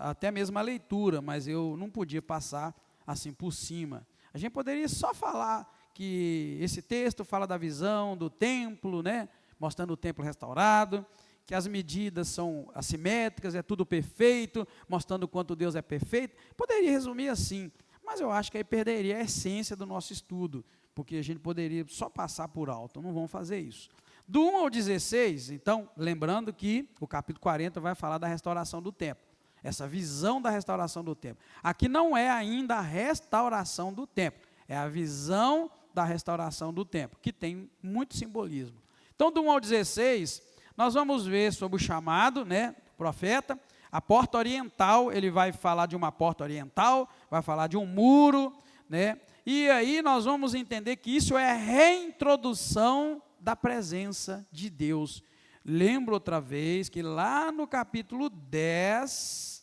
até mesmo a leitura, mas eu não podia passar assim por cima. A gente poderia só falar que esse texto fala da visão do templo, né? Mostrando o templo restaurado, que as medidas são assimétricas, é tudo perfeito, mostrando o quanto Deus é perfeito. Poderia resumir assim, mas eu acho que aí perderia a essência do nosso estudo, porque a gente poderia só passar por alto, não vamos fazer isso. Do 1 ao 16, então, lembrando que o capítulo 40 vai falar da restauração do templo, essa visão da restauração do templo. Aqui não é ainda a restauração do templo, é a visão da restauração do templo, que tem muito simbolismo. Então, do 1 ao 16, nós vamos ver sobre o chamado, né, do profeta, a porta oriental, ele vai falar de uma porta oriental, vai falar de um muro, né, e aí nós vamos entender que isso é a reintrodução da presença de Deus. Lembro outra vez que lá no capítulo 10,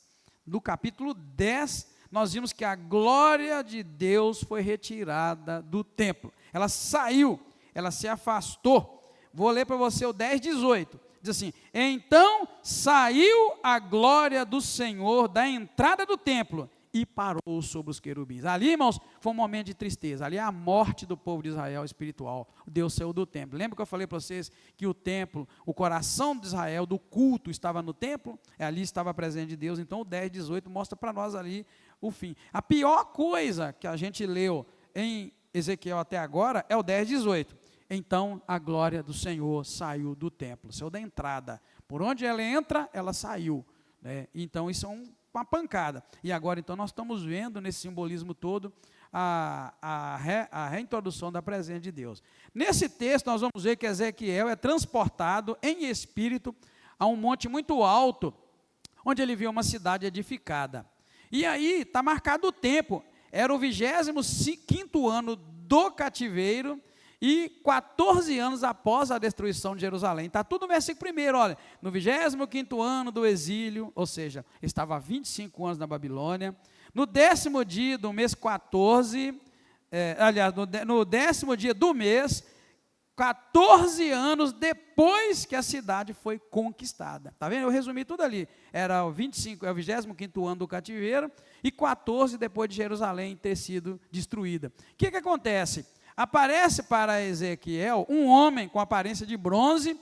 nós vimos que a glória de Deus foi retirada do templo. Ela saiu, ela se afastou. Vou ler para você o 10:18. Diz assim: então saiu a glória do Senhor da entrada do templo e parou sobre os querubins. Ali, irmãos, foi um momento de tristeza. Ali é a morte do povo de Israel espiritual. Deus saiu do templo. Lembra que eu falei para vocês que o templo, o coração de Israel, do culto, estava no templo? Ali estava presente de Deus. Então o 10:18 mostra para nós ali o fim. A pior coisa que a gente leu em Ezequiel até agora é o 10:18. Então a glória do Senhor saiu do templo, saiu da entrada. Por onde ela entra, ela saiu, né? Então isso é um uma pancada. E agora, então, nós estamos vendo nesse simbolismo todo a reintrodução da presença de Deus. Nesse texto, nós vamos ver que Ezequiel é transportado em espírito a um monte muito alto, onde ele viu uma cidade edificada. E aí está marcado o tempo, era o 25º ano do cativeiro e 14 anos após a destruição de Jerusalém. Está tudo no versículo 1, olha, no 25º ano do exílio, ou seja, estava há 25 anos na Babilônia, no 10º dia do mês 14, no 10º dia do mês, 14 anos depois que a cidade foi conquistada. Está vendo? Eu resumi tudo ali. Era o 25º ano do cativeiro e 14 depois de Jerusalém ter sido destruída. O que acontece? Aparece para Ezequiel um homem com aparência de bronze.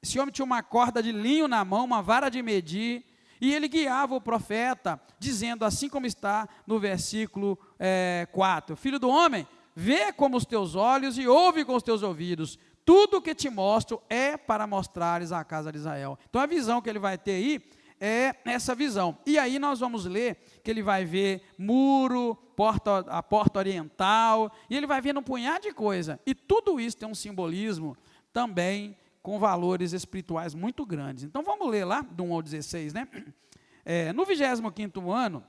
Esse homem tinha uma corda de linho na mão, uma vara de medir, e ele guiava o profeta, dizendo, assim como está no versículo 4, filho do homem, vê com os teus olhos e ouve com os teus ouvidos, tudo o que te mostro é para mostrares à casa de Israel. Então a visão que ele vai ter aí é essa visão. E aí nós vamos ler que ele vai ver muro, a porta oriental, e ele vai vendo um punhado de coisa. E tudo isso tem um simbolismo também com valores espirituais muito grandes. Então vamos ler lá, do 1 ao 16, né? No 25º ano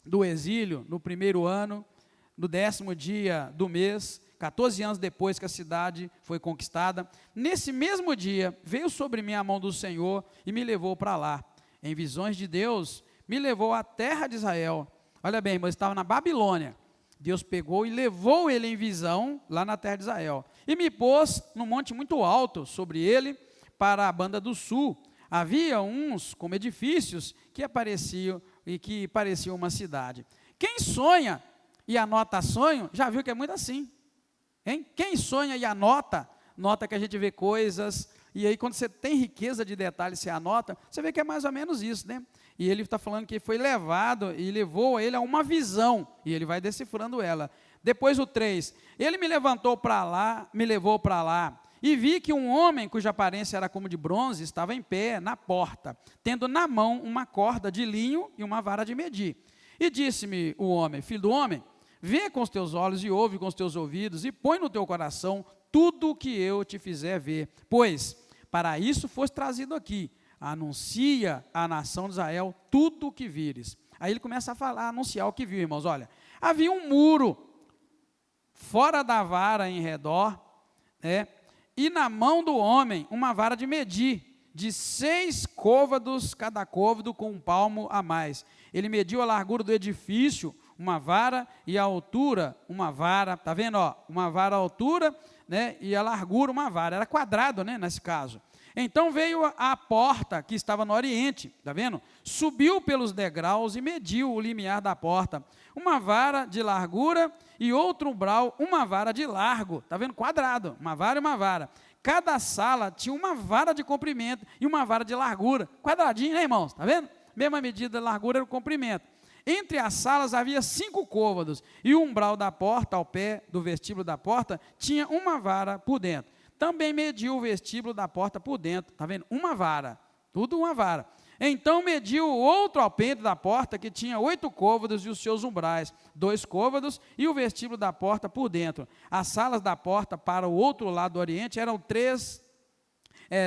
do exílio, no primeiro ano, no 10º dia do mês, 14 anos depois que a cidade foi conquistada, nesse mesmo dia, veio sobre mim a mão do Senhor e me levou para lá. Em visões de Deus, me levou à terra de Israel. Olha bem, mas estava na Babilônia. Deus pegou e levou ele em visão, lá na terra de Israel. E me pôs num monte muito alto, sobre ele, para a banda do sul. Havia uns, como edifícios, que apareciam e que pareciam uma cidade. Quem sonha e anota sonho, já viu que é muito assim, hein? Quem sonha e anota, nota que a gente vê coisas, e aí quando você tem riqueza de detalhes, você anota, você vê que é mais ou menos isso, né? E ele está falando que foi levado, e levou ele a uma visão, e ele vai decifrando ela. Depois o 3, ele me levou para lá, e vi que um homem, cuja aparência era como de bronze, estava em pé, na porta, tendo na mão uma corda de linho e uma vara de medir. E disse-me o homem, filho do homem, vê com os teus olhos e ouve com os teus ouvidos, e põe no teu coração tudo o que eu te fizer ver, pois para isso foste trazido aqui, anuncia à nação de Israel tudo o que vires. Aí ele começa a falar, anunciar o que viu, irmãos. Olha, havia um muro fora da vara em redor, e na mão do homem uma vara de medir, de 6 côvados, cada côvado com um palmo a mais. Ele mediu a largura do edifício, uma vara, e a altura, uma vara, está vendo? Uma vara a altura, e a largura, uma vara. Era quadrado, nesse caso. Então veio a porta que estava no oriente, está vendo? Subiu pelos degraus e mediu o limiar da porta. Uma vara de largura e outro umbral, uma vara de largo. Está vendo? Quadrado, uma vara e uma vara. Cada sala tinha uma vara de comprimento e uma vara de largura. Quadradinho, né, irmãos? Está vendo? Mesma medida de largura era o comprimento. Entre as salas havia 5 côvados e o umbral da porta, ao pé do vestíbulo da porta, tinha uma vara por dentro. Também mediu o vestíbulo da porta por dentro, está vendo? Uma vara, tudo uma vara. Então mediu o outro alpendre da porta, que tinha 8 côvados e os seus umbrais, 2 côvados e o vestíbulo da porta por dentro. As salas da porta para o outro lado do oriente eram 3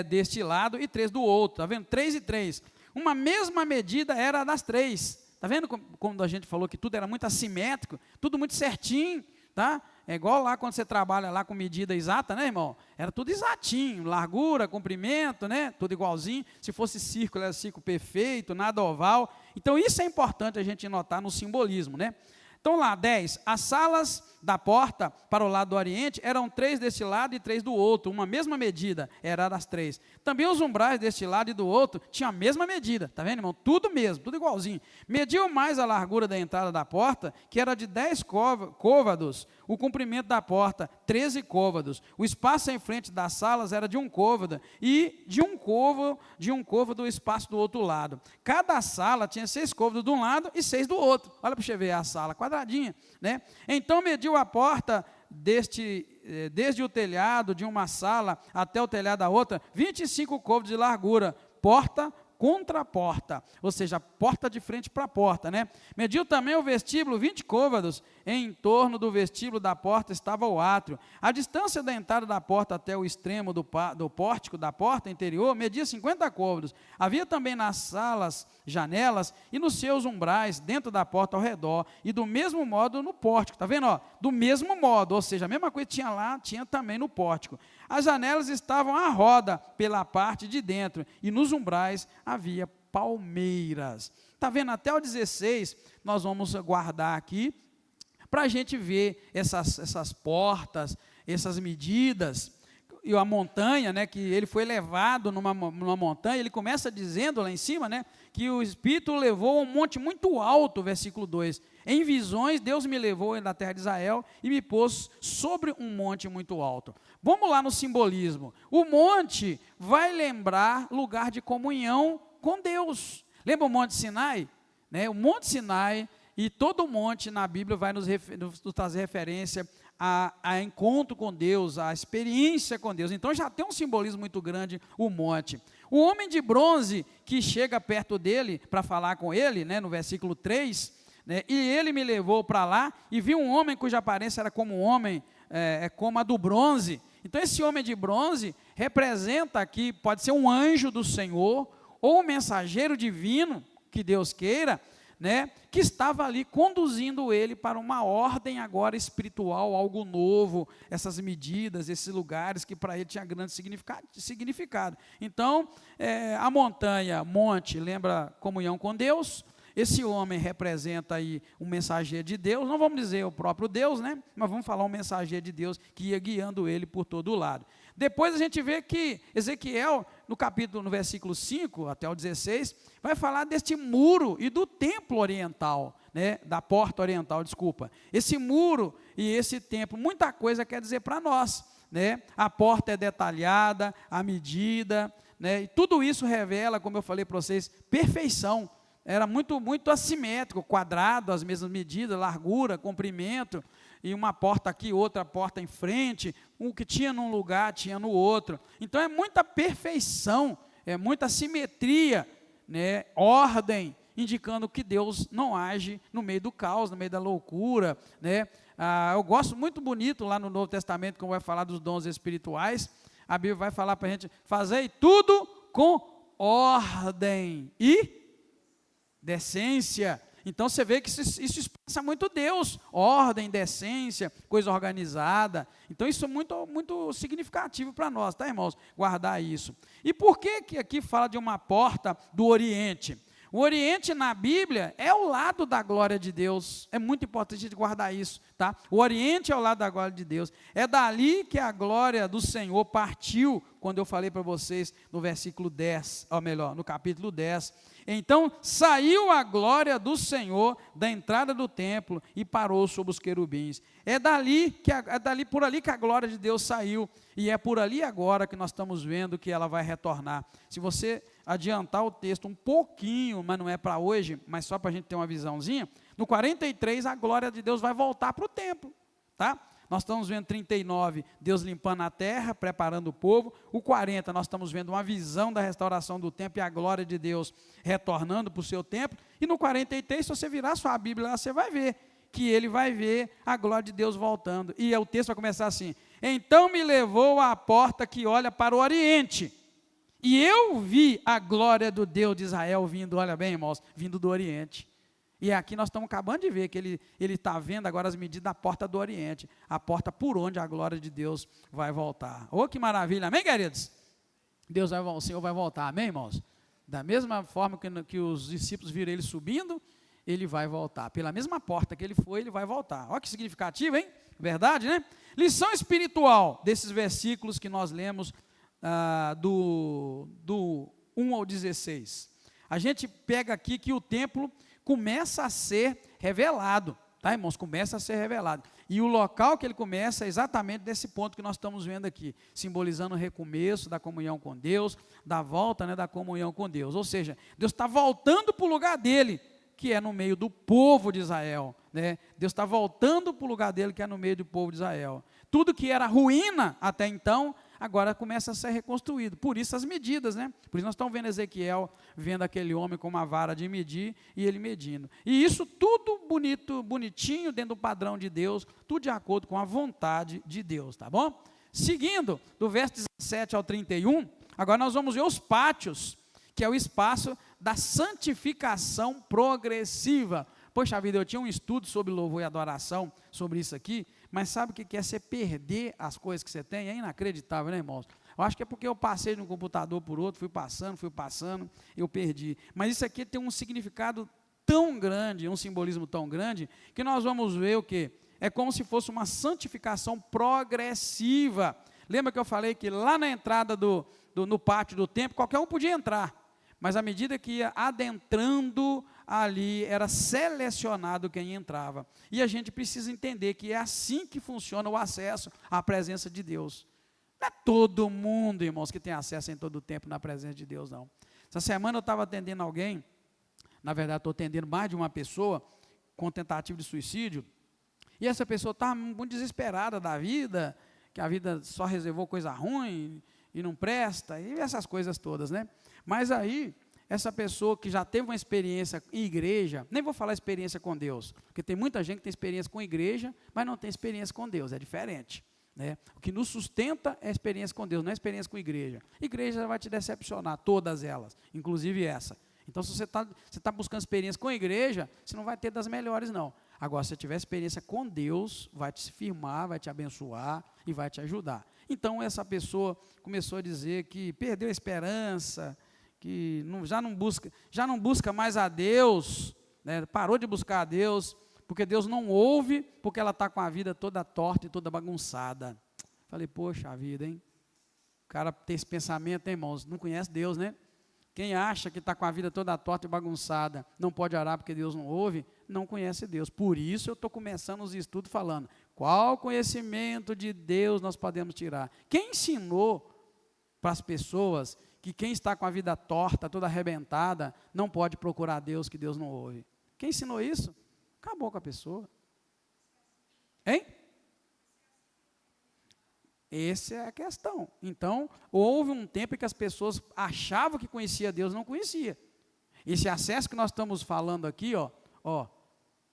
deste lado e 3 do outro, está vendo? 3 e 3. Uma mesma medida era das 3. Está vendo como a gente falou que tudo era muito assimétrico, tudo muito certinho, tá? É igual lá quando você trabalha lá com medida exata, né, irmão? Era tudo exatinho, largura, comprimento, tudo igualzinho. Se fosse círculo, era círculo perfeito, nada oval. Então isso é importante a gente notar no simbolismo, Então lá, 10, as salas da porta para o lado do oriente eram 3 deste lado e 3 do outro, uma mesma medida, era das 3. Também os umbrais deste lado e do outro tinham a mesma medida, está vendo, irmão? Tudo mesmo, tudo igualzinho. Mediu mais a largura da entrada da porta, que era de 10 côvados, o comprimento da porta, 13 côvados. O espaço em frente das salas era de 1 côvado, e de um côvado o espaço do outro lado. Cada sala tinha 6 côvados de um lado e 6 do outro. Olha para você ver a sala, quadradinha, Então mediu a porta desde o telhado de uma sala até o telhado da outra, 25 côvados de largura, porta contra a porta, ou seja, a porta de frente para a porta, né? Mediu também o vestíbulo 20 côvados, em torno do vestíbulo da porta estava o átrio. A distância da entrada da porta até o extremo do pórtico da porta interior media 50 côvados. Havia também nas salas janelas e nos seus umbrais, dentro da porta ao redor, e do mesmo modo no pórtico, está vendo? Ó? Do mesmo modo, ou seja, a mesma coisa que tinha lá, tinha também no pórtico. As janelas estavam à roda pela parte de dentro, e nos umbrais havia palmeiras. Está vendo? Até o 16, nós vamos guardar aqui, para a gente ver essas portas, essas medidas, e a montanha, né, que ele foi levado numa montanha, ele começa dizendo lá em cima, né, que o Espírito levou a um monte muito alto, versículo 2, em visões Deus me levou da terra de Israel e me pôs sobre um monte muito alto. Vamos lá no simbolismo, o monte vai lembrar lugar de comunhão com Deus, lembra o Monte Sinai? Né, o Monte Sinai e todo monte na Bíblia vai nos trazer referência a encontro com Deus, a experiência com Deus. Então já tem um simbolismo muito grande o monte. O homem de bronze que chega perto dele para falar com ele, né, no versículo 3, né, e ele me levou para lá e vi um homem cuja aparência era como um homem, como a do bronze. Então esse homem de bronze representa aqui, pode ser um anjo do Senhor ou um mensageiro divino, que Deus queira, né, que estava ali conduzindo ele para uma ordem agora espiritual, algo novo, essas medidas, esses lugares que para ele tinha grande significado. Então, a montanha, monte, lembra comunhão com Deus, esse homem representa aí um mensageiro de Deus, não vamos dizer o próprio Deus, né, mas vamos falar um mensageiro de Deus que ia guiando ele por todo lado. Depois a gente vê que Ezequiel, no versículo 5 até o 16, vai falar deste muro e do templo oriental, né, da porta oriental, desculpa. Esse muro e esse templo, muita coisa quer dizer para nós, né? A porta é detalhada, a medida, né, e tudo isso revela, como eu falei para vocês, perfeição. Era muito, muito assimétrico, quadrado, as mesmas medidas, largura, comprimento, e uma porta aqui, outra porta em frente, o que tinha num lugar, tinha no outro. Então é muita perfeição, é muita simetria, né, ordem, indicando que Deus não age no meio do caos, no meio da loucura, né. Eu gosto muito bonito lá no Novo Testamento, quando vai falar dos dons espirituais, a Bíblia vai falar para a gente, fazei tudo com ordem e decência. Então você vê que isso expressa muito Deus, ordem, decência, coisa organizada. Então isso é muito, muito significativo para nós, tá, irmãos? Guardar isso. E por que aqui fala de uma porta do Oriente? O Oriente na Bíblia é o lado da glória de Deus. É muito importante a gente guardar isso, tá? O Oriente é o lado da glória de Deus. É dali que a glória do Senhor partiu, quando eu falei para vocês no versículo 10, ou melhor, no capítulo 10. Então saiu a glória do Senhor da entrada do templo e parou sobre os querubins. É por ali que a glória de Deus saiu, e é por ali agora que nós estamos vendo que ela vai retornar. Se você adiantar o texto um pouquinho, mas não é para hoje, mas só para a gente ter uma visãozinha, no 43 a glória de Deus vai voltar para o templo, tá? Nós estamos vendo 39, Deus limpando a terra, preparando o povo. O 40, nós estamos vendo uma visão da restauração do templo e a glória de Deus retornando para o seu templo. E no 43, se você virar sua Bíblia lá, você vai ver que ele vai ver a glória de Deus voltando. E o texto vai começar assim: então me levou à porta que olha para o Oriente, e eu vi a glória do Deus de Israel vindo, olha bem, irmãos, vindo do Oriente. E aqui nós estamos acabando de ver que ele está vendo agora as medidas da porta do Oriente, a porta por onde a glória de Deus vai voltar. Oh, que maravilha, amém, queridos? O Senhor vai voltar, amém, irmãos? Da mesma forma que os discípulos viram ele subindo, ele vai voltar. Pela mesma porta que ele foi, ele vai voltar. Olha que significativo, hein? Verdade, né? Lição espiritual desses versículos que nós lemos do 1 ao 16. A gente pega aqui que o templo começa a ser revelado, tá, irmãos? Começa a ser revelado. E o local que ele começa é exatamente desse ponto que nós estamos vendo aqui, simbolizando o recomeço da comunhão com Deus, da volta, né, da comunhão com Deus. Ou seja, Deus está voltando para o lugar dele, que é no meio do povo de Israel, né? Deus está voltando para o lugar dele, que é no meio do povo de Israel. Tudo que era ruína até então, agora começa a ser reconstruído. Por isso as medidas, né? Por isso nós estamos vendo Ezequiel, vendo aquele homem com uma vara de medir e ele medindo. E isso tudo bonito, bonitinho, dentro do padrão de Deus, tudo de acordo com a vontade de Deus, tá bom? Seguindo, do verso 17 ao 31, agora nós vamos ver os pátios, que é o espaço da santificação progressiva. Poxa vida, eu tinha um estudo sobre louvor e adoração, sobre isso aqui, mas sabe o que é você perder as coisas que você tem? É inacreditável, né, irmãos? Eu acho que é porque eu passei de um computador por outro, fui passando, eu perdi. Mas isso aqui tem um significado tão grande, um simbolismo tão grande, que nós vamos ver o quê? É como se fosse uma santificação progressiva. Lembra que eu falei que lá na entrada no pátio do templo, qualquer um podia entrar, mas à medida que ia adentrando ali, era selecionado quem entrava. E a gente precisa entender que é assim que funciona o acesso à presença de Deus. Não é todo mundo, irmãos, que tem acesso em todo o tempo na presença de Deus, não. Essa semana eu estava atendendo alguém, na verdade estou atendendo mais de uma pessoa com tentativa de suicídio, e essa pessoa está muito desesperada da vida, que a vida só reservou coisa ruim e não presta, e essas coisas todas, né? Mas aí, essa pessoa que já teve uma experiência em igreja, nem vou falar experiência com Deus, porque tem muita gente que tem experiência com igreja, mas não tem experiência com Deus, é diferente, né? O que nos sustenta é a experiência com Deus, não é a experiência com igreja. Igreja vai te decepcionar, todas elas, inclusive essa. Então, se você tá buscando experiência com a igreja, você não vai ter das melhores, não. Agora, se você tiver experiência com Deus, vai te firmar, vai te abençoar e vai te ajudar. Então, essa pessoa começou a dizer que perdeu a esperança, que já não busca mais a Deus, né? Parou de buscar a Deus, porque Deus não ouve, porque ela está com a vida toda torta e toda bagunçada. Falei, poxa vida, hein? O cara tem esse pensamento, hein, irmãos? Não conhece Deus, né? Quem acha que está com a vida toda torta e bagunçada, não pode orar porque Deus não ouve, não conhece Deus. Por isso eu estou começando os estudos falando, qual conhecimento de Deus nós podemos tirar? Quem ensinou para as pessoas que quem está com a vida torta, toda arrebentada, não pode procurar Deus, que Deus não ouve? Quem ensinou isso? Acabou com a pessoa. Hein? Essa é a questão. Então, houve um tempo em que as pessoas achavam que conhecia Deus, não conhecia. Esse acesso que nós estamos falando aqui,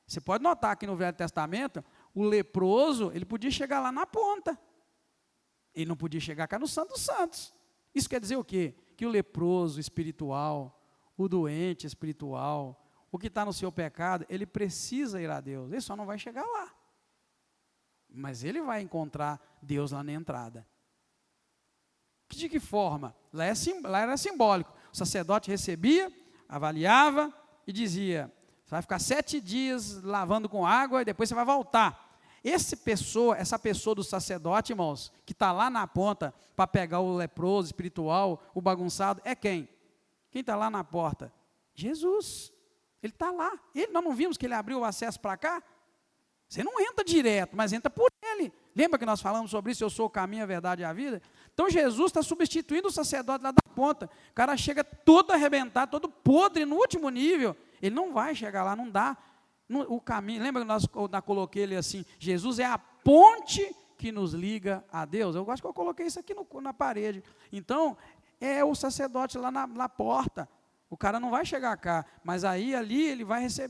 você pode notar que no Velho Testamento, o leproso, ele podia chegar lá na ponta. Ele não podia chegar cá no Santo dos Santos. Isso quer dizer o quê? Que o leproso espiritual, o doente espiritual, o que está no seu pecado, ele precisa ir a Deus. Ele só não vai chegar lá. Mas ele vai encontrar Deus lá na entrada. De que forma? Lá era simbólico. O sacerdote recebia, avaliava e dizia, você vai ficar 7 dias lavando com água e depois você vai voltar. Essa pessoa do sacerdote, irmãos, que está lá na ponta para pegar o leproso espiritual, o bagunçado, é quem? Quem está lá na porta? Jesus. Ele está lá. Nós não vimos que ele abriu o acesso para cá? Você não entra direto, mas entra por ele. Lembra que nós falamos sobre isso? Eu sou o caminho, a verdade e a vida? Então Jesus está substituindo o sacerdote lá da ponta. O cara chega todo arrebentado, todo podre no último nível. Ele não vai chegar lá, não dá. O caminho, lembra que eu coloquei ele assim, Jesus é a ponte que nos liga a Deus. Eu acho que eu coloquei isso aqui na parede. Então, é o sacerdote lá na porta. O cara não vai chegar cá, mas ali ele vai ser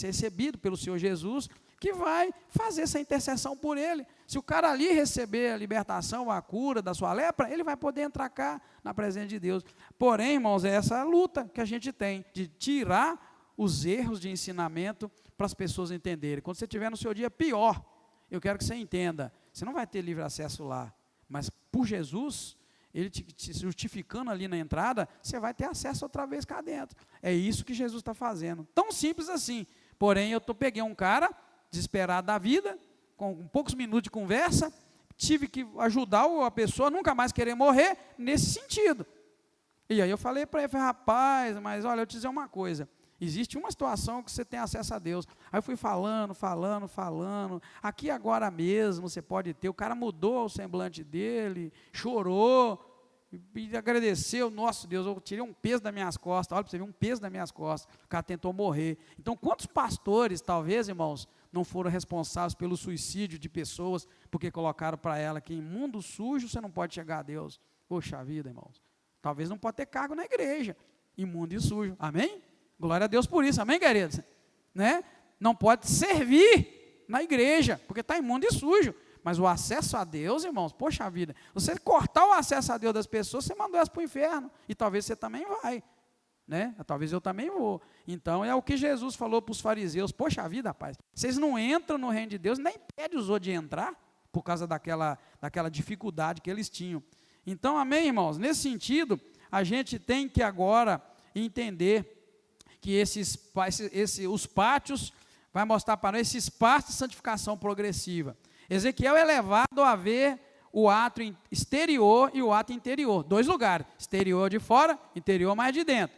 recebido pelo Senhor Jesus, que vai fazer essa intercessão por ele. Se o cara ali receber a libertação, a cura da sua lepra, ele vai poder entrar cá na presença de Deus. Porém, irmãos, é essa luta que a gente tem, de tirar os erros de ensinamento para as pessoas entenderem. Quando você estiver no seu dia pior, eu quero que você entenda, você não vai ter livre acesso lá, mas por Jesus, ele te justificando ali na entrada, você vai ter acesso outra vez cá dentro. É isso que Jesus está fazendo. Tão simples assim. Porém, peguei um cara desesperado da vida, com poucos minutos de conversa, tive que ajudar a pessoa a nunca mais querer morrer nesse sentido. E aí eu falei para ele, rapaz, mas olha, eu te dizer uma coisa, existe uma situação que você tem acesso a Deus. Aí eu fui falando, aqui agora mesmo você pode ter, o cara mudou o semblante dele, chorou, e agradeceu, nosso Deus, eu tirei um peso das minhas costas, olha para você ver, um peso das minhas costas, o cara tentou morrer. Então, quantos pastores, talvez, irmãos, não foram responsáveis pelo suicídio de pessoas, porque colocaram para ela que em mundo sujo você não pode chegar a Deus. Poxa vida, irmãos, talvez não pode ter cargo na igreja, imundo e sujo, amém? Glória a Deus por isso, amém, queridos? Né? Não pode servir na igreja, porque está imundo e sujo. Mas o acesso a Deus, irmãos, poxa vida, você cortar o acesso a Deus das pessoas, você mandou elas para o inferno, e talvez você também vai, né? Talvez eu também vou. Então é o que Jesus falou para os fariseus, poxa vida, rapaz, vocês não entram no reino de Deus, nem impede os outros de entrar, por causa daquela dificuldade que eles tinham. Então, amém, irmãos? Nesse sentido, a gente tem que agora entender que os pátios, vai mostrar para nós esse espaço de santificação progressiva. Ezequiel é levado a ver o ato exterior e o ato interior, 2 lugares, exterior de fora, interior mais de dentro,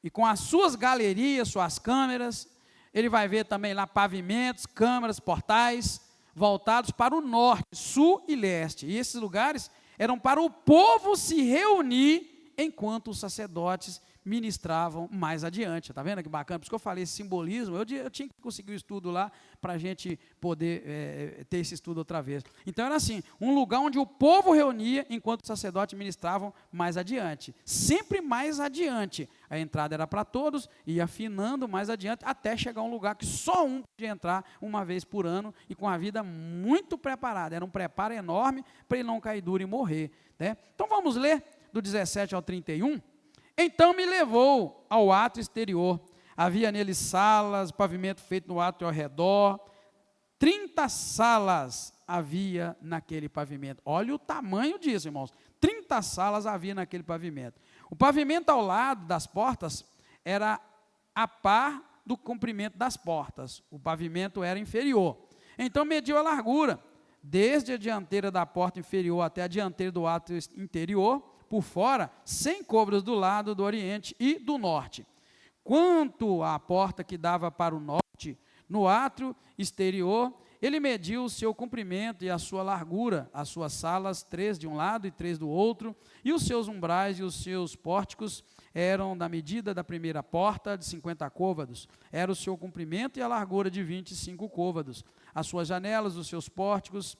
e com as suas galerias, suas câmeras, ele vai ver também lá pavimentos, câmaras, portais, voltados para o norte, sul e leste, e esses lugares eram para o povo se reunir, enquanto os sacerdotes ministravam mais adiante. Está vendo que bacana? Por isso que eu falei esse simbolismo, eu tinha que conseguir um estudo lá, para a gente poder ter esse estudo outra vez. Então era assim, um lugar onde o povo reunia, enquanto os sacerdotes ministravam mais adiante, sempre mais adiante. A entrada era para todos, ia afinando mais adiante, até chegar a um lugar que só um podia entrar uma vez por ano, e com a vida muito preparada, era um preparo enorme, para ele não cair duro e morrer, né? Então vamos ler, do 17 ao 31, então me levou ao átrio exterior, havia nele salas, pavimento feito no átrio ao redor, 30 salas havia naquele pavimento, olha o tamanho disso, irmãos, 30 salas havia naquele pavimento, o pavimento ao lado das portas era a par do comprimento das portas, o pavimento era inferior, então mediu a largura, desde a dianteira da porta inferior até a dianteira do átrio interior, por fora, 100 côvados do lado do oriente e do norte. Quanto à porta que dava para o norte, no átrio exterior, ele mediu o seu comprimento e a sua largura, as suas salas, 3 de um lado e 3 do outro, e os seus umbrais e os seus pórticos eram da medida da primeira porta, de 50 côvados, era o seu comprimento e a largura de 25 côvados. As suas janelas, os seus pórticos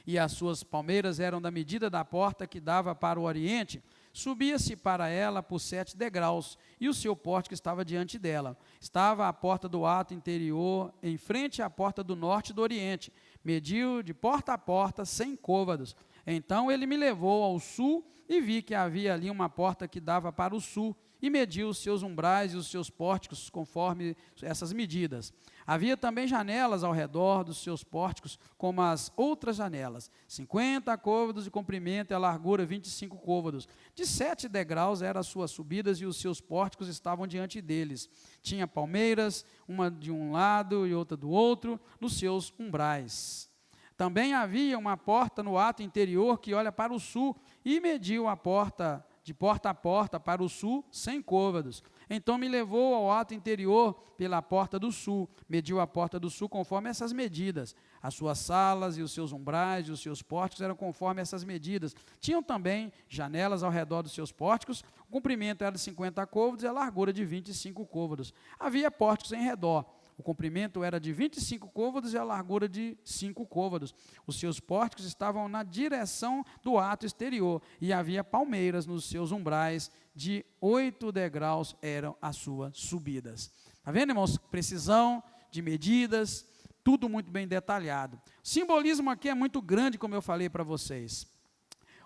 e as suas palmeiras eram da medida da porta que dava para o oriente, subia-se para ela por 7 degraus, e o seu pórtico estava diante dela. Estava a porta do átrio interior, em frente à porta do norte e do oriente, mediu de porta a porta 100 côvados. Então ele me levou ao sul, e vi que havia ali uma porta que dava para o sul, e mediu os seus umbrais e os seus pórticos, conforme essas medidas. Havia também janelas ao redor dos seus pórticos, como as outras janelas, 50 côvados de comprimento e a largura 25 côvados. De 7 degraus eram as suas subidas, e os seus pórticos estavam diante deles. Tinha palmeiras, uma de um lado e outra do outro, nos seus umbrais. Também havia uma porta no átrio interior que olha para o sul, e mediu a porta de porta a porta para o sul, 100 côvados. Então me levou ao átrio interior pela porta do sul, mediu a porta do sul conforme essas medidas. As suas salas e os seus umbrais e os seus pórticos eram conforme essas medidas. Tinham também janelas ao redor dos seus pórticos, o comprimento era de 50 côvados e a largura de 25 côvados. Havia pórticos em redor. O comprimento era de 25 côvados e a largura de 5 côvados. Os seus pórticos estavam na direção do átrio exterior, e havia palmeiras nos seus umbrais, de 8 degraus eram as suas subidas. Está vendo, irmãos? Precisão de medidas, tudo muito bem detalhado. O simbolismo aqui é muito grande, como eu falei para vocês.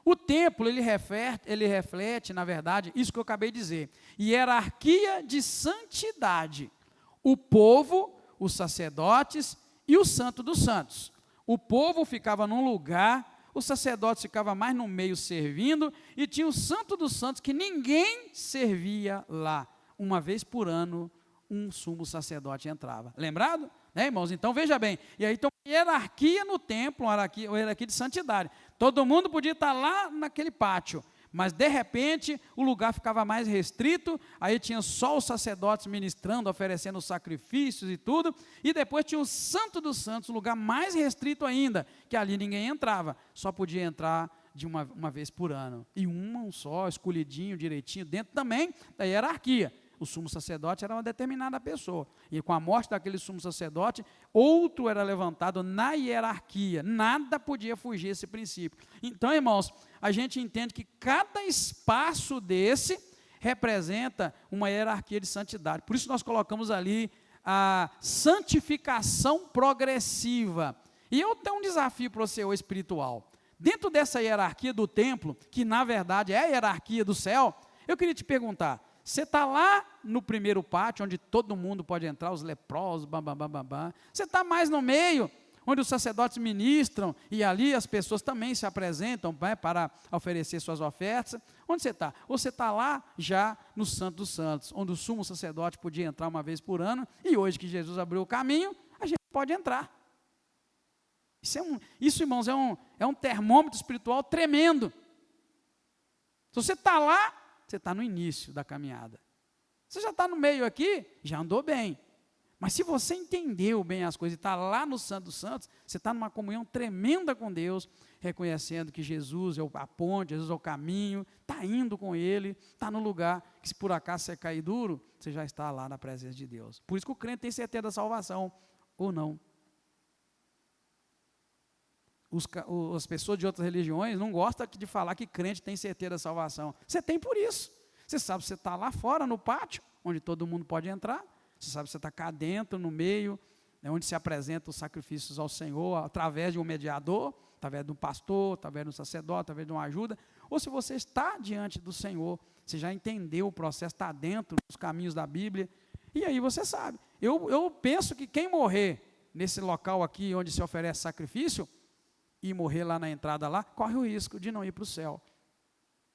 O templo, ele reflete, na verdade, isso que eu acabei de dizer, hierarquia de santidade. O povo, os sacerdotes e o santo dos santos. O povo ficava num lugar, os sacerdotes ficavam mais no meio servindo, e tinha o santo dos santos que ninguém servia lá. Uma vez por ano, um sumo sacerdote entrava. Lembrado? Né, irmãos? Então, veja bem. E aí, então, hierarquia no templo, uma hierarquia de santidade. Todo mundo podia estar lá naquele pátio, mas de repente o lugar ficava mais restrito, aí tinha só os sacerdotes ministrando, oferecendo sacrifícios e tudo, e depois tinha o Santo dos Santos, o lugar mais restrito ainda, que ali ninguém entrava, só podia entrar de uma vez por ano. E um só, escolhidinho, direitinho, dentro também da hierarquia. O sumo sacerdote era uma determinada pessoa. E com a morte daquele sumo sacerdote, outro era levantado na hierarquia. Nada podia fugir desse princípio. Então, irmãos, a gente entende que cada espaço desse representa uma hierarquia de santidade. Por isso nós colocamos ali a santificação progressiva. E eu tenho um desafio para você, o espiritual. Dentro dessa hierarquia do templo, que na verdade é a hierarquia do céu, eu queria te perguntar, você está lá no primeiro pátio, onde todo mundo pode entrar, os leprosos, você está mais no meio, onde os sacerdotes ministram, e ali as pessoas também se apresentam, né, para oferecer suas ofertas. Onde você está? Ou você está lá já no Santo dos Santos, onde o sumo sacerdote podia entrar uma vez por ano, e hoje que Jesus abriu o caminho, a gente pode entrar. Isso, irmãos, é um termômetro espiritual tremendo. Se você está lá, você está no início da caminhada. Você já está no meio aqui, já andou bem. Mas se você entendeu bem as coisas e está lá no Santo dos Santos, você está numa comunhão tremenda com Deus, reconhecendo que Jesus é a ponte, Jesus é o caminho, está indo com Ele, está no lugar que, se por acaso você cair duro, você já está lá na presença de Deus. Por isso que o crente tem certeza da salvação, ou não. As pessoas de outras religiões não gostam de falar que crente tem certeza da salvação. Você tem por isso. Você sabe que você está lá fora, no pátio, onde todo mundo pode entrar. Você sabe que você está cá dentro, no meio, onde se apresentam os sacrifícios ao Senhor, através de um mediador, através de um pastor, através de um sacerdote, através de uma ajuda. Ou se você está diante do Senhor, você já entendeu o processo, está dentro dos caminhos da Bíblia, e aí você sabe. Eu penso que quem morrer nesse local aqui, onde se oferece sacrifício, e morrer lá na entrada lá, corre o risco de não ir para o céu.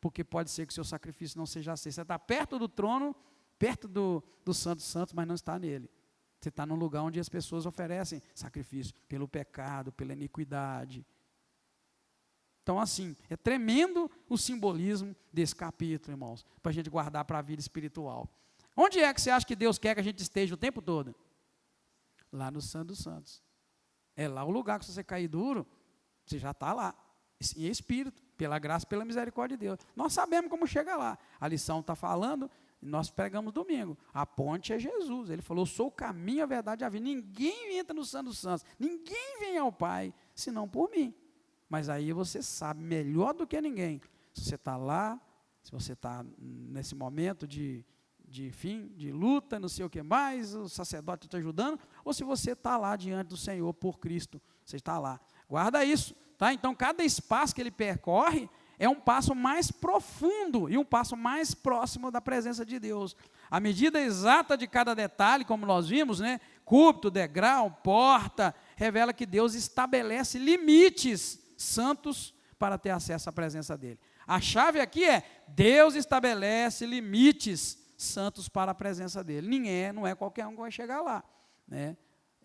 Porque pode ser que o seu sacrifício não seja aceito. Você está perto do trono, perto do Santo dos Santos, mas não está nele. Você está num lugar onde as pessoas oferecem sacrifício pelo pecado, pela iniquidade. Então, assim, é tremendo o simbolismo desse capítulo, irmãos, para a gente guardar para a vida espiritual. Onde é que você acha que Deus quer que a gente esteja o tempo todo? Lá no Santo dos Santos. É lá o lugar que, se você cair duro, você já está lá, em espírito, pela graça, pela misericórdia de Deus. Nós sabemos como chega lá. A lição está falando, nós pregamos domingo. A ponte é Jesus. Ele falou, eu sou o caminho, a verdade e a vida. Ninguém entra no Santo dos Santos, ninguém vem ao Pai, senão por mim. Mas aí você sabe melhor do que ninguém. Se você está lá, se você está nesse momento de luta, não sei o que mais, o sacerdote está ajudando, ou se você está lá diante do Senhor por Cristo, você está lá. Guarda isso, tá? Então, cada espaço que ele percorre é um passo mais profundo e um passo mais próximo da presença de Deus. A medida exata de cada detalhe, como nós vimos, né? Cúbito, degrau, porta, revela que Deus estabelece limites santos para ter acesso à presença dele. A chave aqui é, Deus estabelece limites santos para a presença dele. Não é qualquer um que vai chegar lá, né?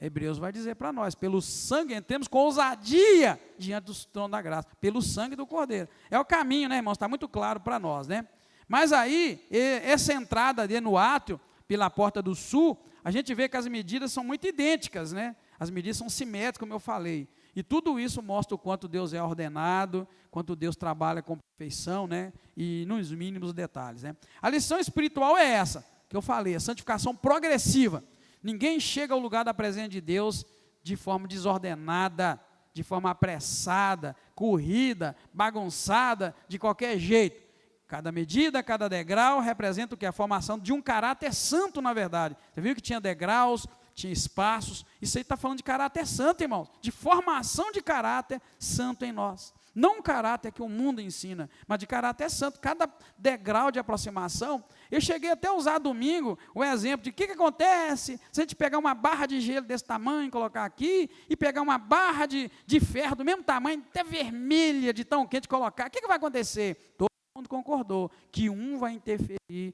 Hebreus vai dizer para nós, pelo sangue entremos com ousadia diante do trono da graça, pelo sangue do Cordeiro. É o caminho, né, irmãos? Está muito claro para nós, né? Mas aí, essa entrada ali no átrio, pela porta do sul, a gente vê que as medidas são muito idênticas, né? As medidas são simétricas, como eu falei. E tudo isso mostra o quanto Deus é ordenado, quanto Deus trabalha com perfeição, né? E nos mínimos detalhes, né? A lição espiritual é essa, que eu falei, a santificação progressiva. Ninguém chega ao lugar da presença de Deus de forma desordenada, de forma apressada, corrida, bagunçada, de qualquer jeito. Cada medida, cada degrau representa o que? A formação de um caráter santo, na verdade. Você viu que tinha degraus, tinha espaços. Isso aí está falando de caráter santo, irmãos. De formação de caráter santo em nós. Não um caráter que o mundo ensina, mas de caráter santo. Cada degrau de aproximação. Eu cheguei até a usar domingo o exemplo de o que acontece se a gente pegar uma barra de gelo desse tamanho, colocar aqui, e pegar uma barra de ferro do mesmo tamanho, até vermelha, de tão quente, colocar. O que vai acontecer? Todo mundo concordou que um vai interferir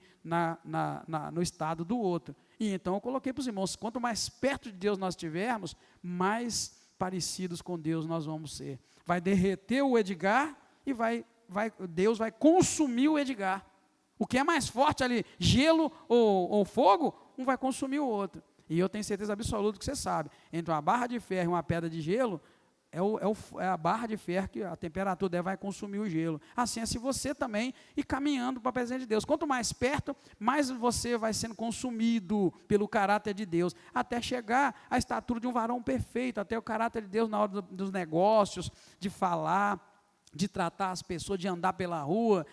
no estado do outro. E então eu coloquei para os irmãos, quanto mais perto de Deus nós estivermos, mais parecidos com Deus nós vamos ser. Vai derreter o Edgar e Deus vai consumir o Edgar. O que é mais forte ali, gelo ou fogo, um vai consumir o outro. E eu tenho certeza absoluta que você sabe, entre uma barra de ferro e uma pedra de gelo, é a barra de ferro que a temperatura dela vai consumir o gelo. Assim é se você também ir caminhando para a presença de Deus. Quanto mais perto, mais você vai sendo consumido pelo caráter de Deus, até chegar à estatura de um varão perfeito, até o caráter de Deus na hora dos negócios, de falar, de tratar as pessoas, de andar pela rua.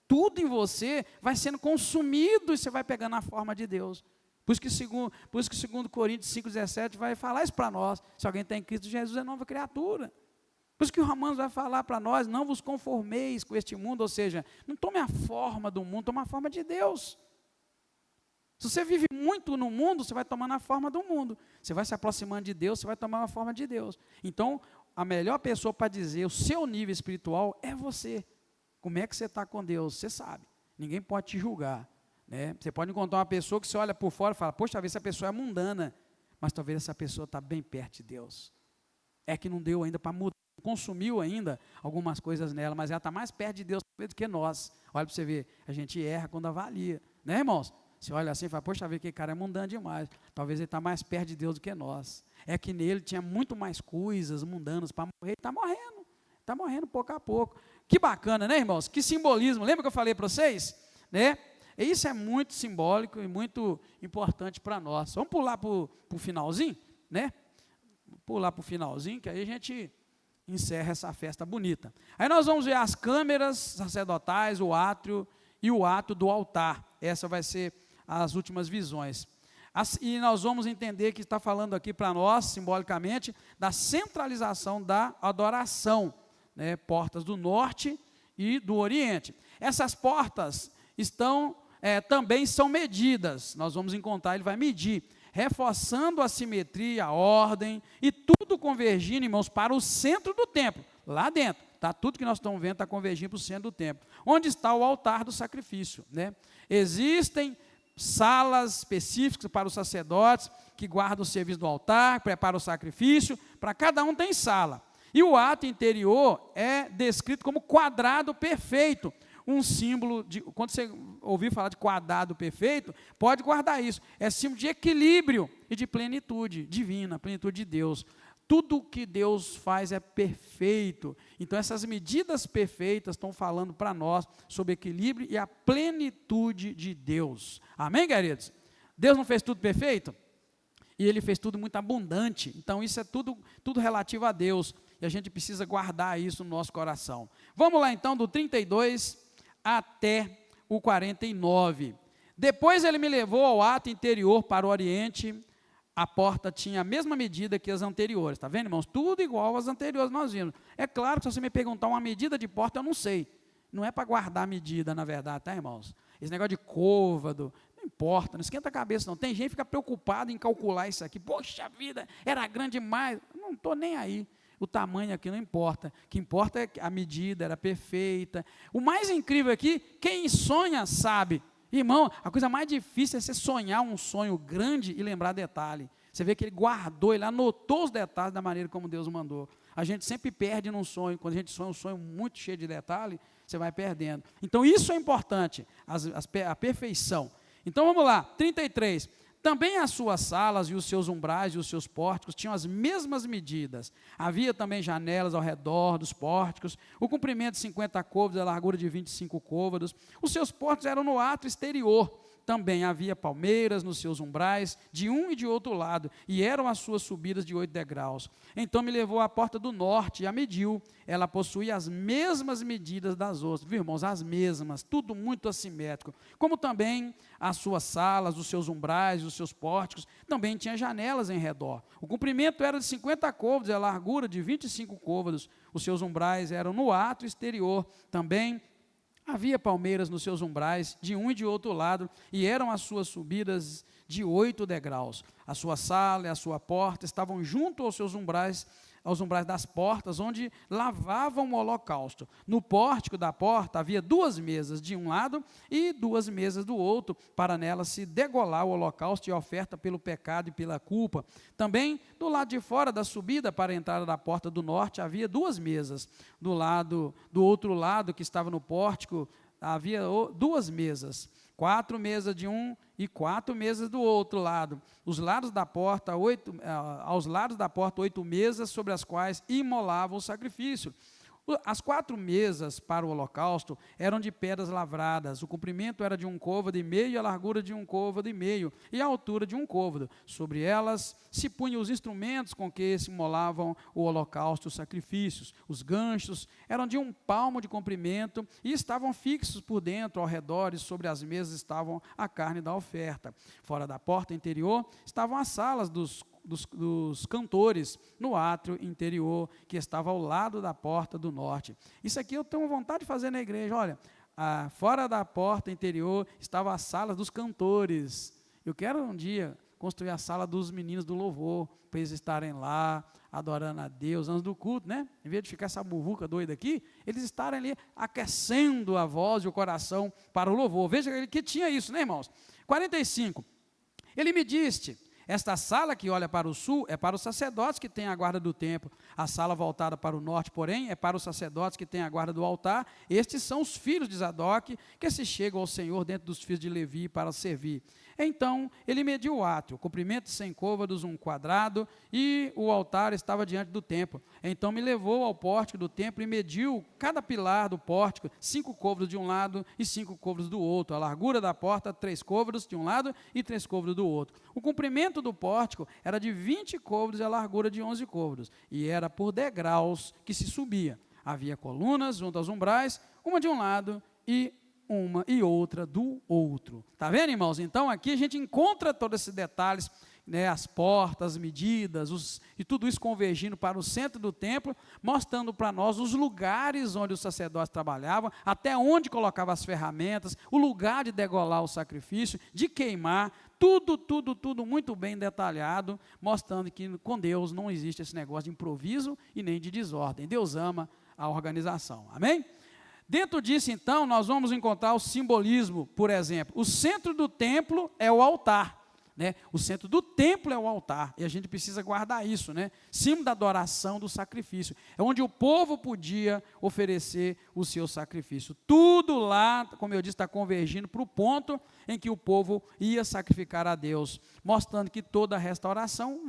Tudo em você vai sendo consumido e você vai pegando a forma de Deus. Por isso que segundo Coríntios 5,17 vai falar isso para nós. Se alguém está em Cristo Jesus, é nova criatura. Por isso que o Romanos vai falar para nós, não vos conformeis com este mundo, ou seja, não tome a forma do mundo, tome a forma de Deus. Se você vive muito no mundo, você vai tomando a forma do mundo. Você vai se aproximando de Deus, você vai tomar a forma de Deus. Então, a melhor pessoa para dizer o seu nível espiritual é você. Como é que você está com Deus? Você sabe. Ninguém pode te julgar. Né? Você pode encontrar uma pessoa que você olha por fora e fala, poxa, talvez essa pessoa é mundana, mas talvez essa pessoa está bem perto de Deus. É que não deu ainda para mudar, consumiu ainda algumas coisas nela, mas ela está mais perto de Deus do que nós. Olha para você ver, a gente erra quando avalia, né, irmãos? Você olha assim e fala, poxa, que cara é mundano demais, talvez ele está mais perto de Deus do que nós. É que nele tinha muito mais coisas mundanas para morrer, está morrendo pouco a pouco. Que bacana, né, irmãos? Que simbolismo, lembra que eu falei para vocês? Né? E isso é muito simbólico e muito importante para nós. Vamos pular para o finalzinho, né? Pular para o finalzinho, que aí a gente encerra essa festa bonita. Aí nós vamos ver as câmeras sacerdotais, o átrio e o ato do altar. Essa vai ser as últimas visões. E nós vamos entender que está falando aqui para nós, simbolicamente, da centralização da adoração, né? Portas do norte e do oriente. Essas portas também são medidas, nós vamos encontrar, ele vai medir, reforçando a simetria, a ordem, e tudo convergindo, irmãos, para o centro do templo, lá dentro, tá? Tudo que nós estamos vendo está convergindo para o centro do templo, onde está o altar do sacrifício, né? Existem salas específicas para os sacerdotes, que guardam o serviço do altar, preparam o sacrifício, para cada um tem sala, e o ato interior é descrito como quadrado perfeito, um símbolo de, quando você ouvir falar de quadrado perfeito, pode guardar isso, é símbolo de equilíbrio e de plenitude divina, plenitude de Deus. Tudo que Deus faz é perfeito. Então essas medidas perfeitas estão falando para nós sobre equilíbrio e a plenitude de Deus. Amém, queridos? Deus não fez tudo perfeito? E Ele fez tudo muito abundante. Então isso é tudo relativo a Deus. E a gente precisa guardar isso no nosso coração. Vamos lá então, do 32 até o 49. Depois ele me levou ao ato interior para o oriente. A porta tinha a mesma medida que as anteriores. Está vendo, irmãos? Tudo igual às anteriores nós vimos. É claro que se você me perguntar uma medida de porta, eu não sei. Não é para guardar a medida, na verdade, tá, irmãos? Esse negócio de côvado, não importa, não esquenta a cabeça não. Tem gente que fica preocupada em calcular isso aqui. Poxa vida, era grande demais. Não estou nem aí. O tamanho aqui não importa. O que importa é que a medida era perfeita. O mais incrível aqui, quem sonha sabe. Irmão, a coisa mais difícil é você sonhar um sonho grande e lembrar detalhe. Você vê que ele guardou, ele anotou os detalhes da maneira como Deus mandou. A gente sempre perde num sonho. Quando a gente sonha um sonho muito cheio de detalhe, você vai perdendo. Então isso é importante, a perfeição. Então vamos lá, 33. Também as suas salas e os seus umbrais e os seus pórticos tinham as mesmas medidas. Havia também janelas ao redor dos pórticos, o comprimento de 50 côvados, a largura de 25 côvados. Os seus pórticos eram no átrio exterior. Também havia palmeiras nos seus umbrais, de um e de outro lado, e eram as suas subidas de 8 degraus. Então me levou à porta do norte e a mediu. Ela possuía as mesmas medidas das outras. Viu, irmãos? As mesmas, tudo muito assimétrico. Como também as suas salas, os seus umbrais, os seus pórticos, também tinha janelas em redor. O comprimento era de 50 côvados e a largura de 25 côvados. Os seus umbrais eram no átrio exterior. Também havia palmeiras nos seus umbrais, de um e de outro lado, e eram as suas subidas de 8 degraus. A sua sala e a sua porta estavam junto aos seus umbrais, aos umbrais das portas, onde lavavam o holocausto. No pórtico da porta havia 2 mesas de um lado e 2 mesas do outro, para nelas se degolar o holocausto e a oferta pelo pecado e pela culpa. Também, do lado de fora da subida para a entrada da porta do norte, havia 2 mesas. Do outro lado, que estava no pórtico, havia 2 mesas, 4 mesas de um e 4 mesas do outro lado. Os lados da porta, aos lados da porta, 8 mesas sobre as quais imolavam o sacrifício. As 4 mesas para o holocausto eram de pedras lavradas. O comprimento era de 1 côvado e meio, e a largura de 1 côvado e meio, e a altura de 1 côvado. Sobre elas se punham os instrumentos com que se imolavam o holocausto e os sacrifícios. Os ganchos eram de 1 palmo de comprimento e estavam fixos por dentro, ao redor, e sobre as mesas estavam a carne da oferta. Fora da porta interior estavam as salas dos cantores no átrio interior, que estava ao lado da porta do norte. Isso aqui eu tenho vontade de fazer na igreja. Olha, fora da porta interior estava a sala dos cantores. Eu quero um dia construir a sala dos meninos do louvor, para eles estarem lá, adorando a Deus, antes do culto, né? Em vez de ficar essa muvuca doida aqui, eles estarem ali aquecendo a voz e o coração para o louvor. Veja que tinha isso, né, irmãos? 45. Ele me disse: esta sala que olha para o sul é para os sacerdotes que têm a guarda do templo. A sala voltada para o norte, porém, é para os sacerdotes que têm a guarda do altar. Estes são os filhos de Zadok, que se chegam ao Senhor dentro dos filhos de Levi para servir. Então, ele mediu o átrio, comprimento de 100 côvados, 1 quadrado, e o altar estava diante do templo. Então me levou ao pórtico do templo e mediu cada pilar do pórtico, 5 côvados de um lado e 5 côvados do outro. A largura da porta, 3 côvados de um lado e 3 côvados do outro. O comprimento do pórtico era de 20 côvados e a largura de 11 côvados, e era por degraus que se subia. Havia colunas junto aos umbrais, uma de um lado e uma e outra do outro. Está vendo, irmãos? Então aqui a gente encontra todos esses detalhes, né, as portas, as medidas, e tudo isso convergindo para o centro do templo, mostrando para nós os lugares onde os sacerdotes trabalhavam, até onde colocavam as ferramentas, o lugar de degolar o sacrifício, de queimar, tudo muito bem detalhado, mostrando que com Deus não existe esse negócio de improviso e nem de desordem. Deus ama a organização. Amém? Dentro disso, então, nós vamos encontrar o simbolismo. Por exemplo, o centro do templo é o altar, né? O centro do templo é o altar, e a gente precisa guardar isso, né? Símbolo da adoração, do sacrifício. É onde o povo podia oferecer o seu sacrifício. Tudo lá, como eu disse, está convergindo para o ponto em que o povo ia sacrificar a Deus, mostrando que toda a restauração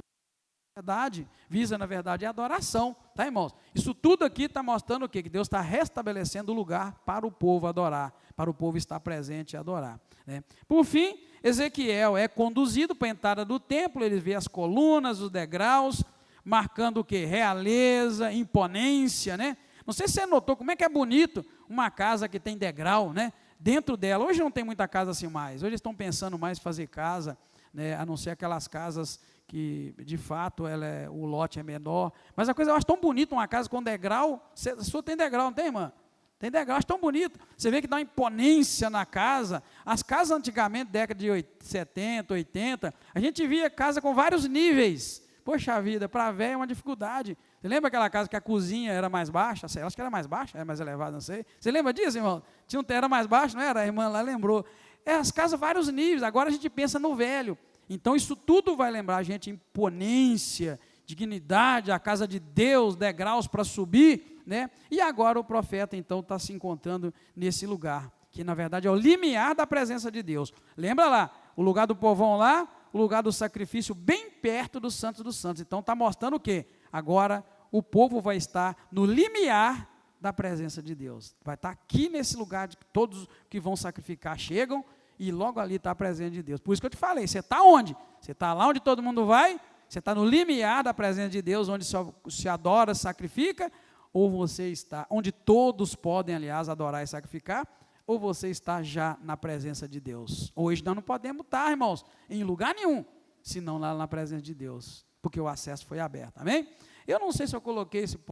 visa, na verdade, a adoração, tá, irmãos? Isso tudo aqui está mostrando o quê? Que Deus está restabelecendo o lugar para o povo adorar, para o povo estar presente e adorar, né? Por fim, Ezequiel é conduzido para a entrada do templo, ele vê as colunas, os degraus, marcando o quê? Realeza, imponência, né? Não sei se você notou como é que é bonito uma casa que tem degrau, né? Dentro dela, hoje não tem muita casa assim mais, hoje eles estão pensando mais em fazer casa, né? A não ser aquelas casas que de fato o lote é menor, mas a coisa eu acho tão bonita, uma casa com degrau. A sua tem degrau, não tem, irmã? Tem degrau, acho tão bonito. Você vê que dá uma imponência na casa. As casas antigamente, década de 70, 80, a gente via casa com vários níveis. Poxa vida, para velho é uma dificuldade. Você lembra aquela casa que a cozinha era mais baixa? Acho que era mais baixa, era mais elevada, não sei. Você lembra disso, irmão? Era mais baixo, não era? A irmã lá lembrou. As casas vários níveis, agora a gente pensa no velho. Então isso tudo vai lembrar a gente imponência, dignidade, a casa de Deus, degraus para subir, né? E agora o profeta então está se encontrando nesse lugar, que na verdade é o limiar da presença de Deus. Lembra lá, o lugar do povão lá, o lugar do sacrifício bem perto do Santo dos Santos. Então está mostrando o quê? Agora o povo vai estar no limiar da presença de Deus. Vai estar aqui nesse lugar de que todos que vão sacrificar chegam, e logo ali está a presença de Deus. Por isso que eu te falei, você está onde? Você está lá onde todo mundo vai? Você está no limiar da presença de Deus, onde se adora, sacrifica? Ou você está, onde todos podem, aliás, adorar e sacrificar? Ou você está já na presença de Deus? Hoje nós não podemos estar, irmãos, em lugar nenhum, senão lá na presença de Deus, porque o acesso foi aberto, amém? Eu não sei se eu coloquei esse ponto,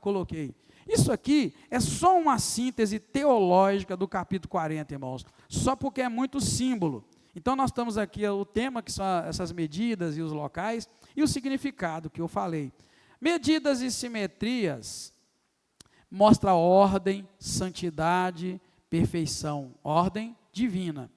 coloquei. Isso aqui é só uma síntese teológica do capítulo 40, irmãos, só porque é muito símbolo. Então nós estamos aqui, o tema que são essas medidas e os locais, e o significado que eu falei. Medidas e simetrias mostra ordem, santidade, perfeição, ordem divina.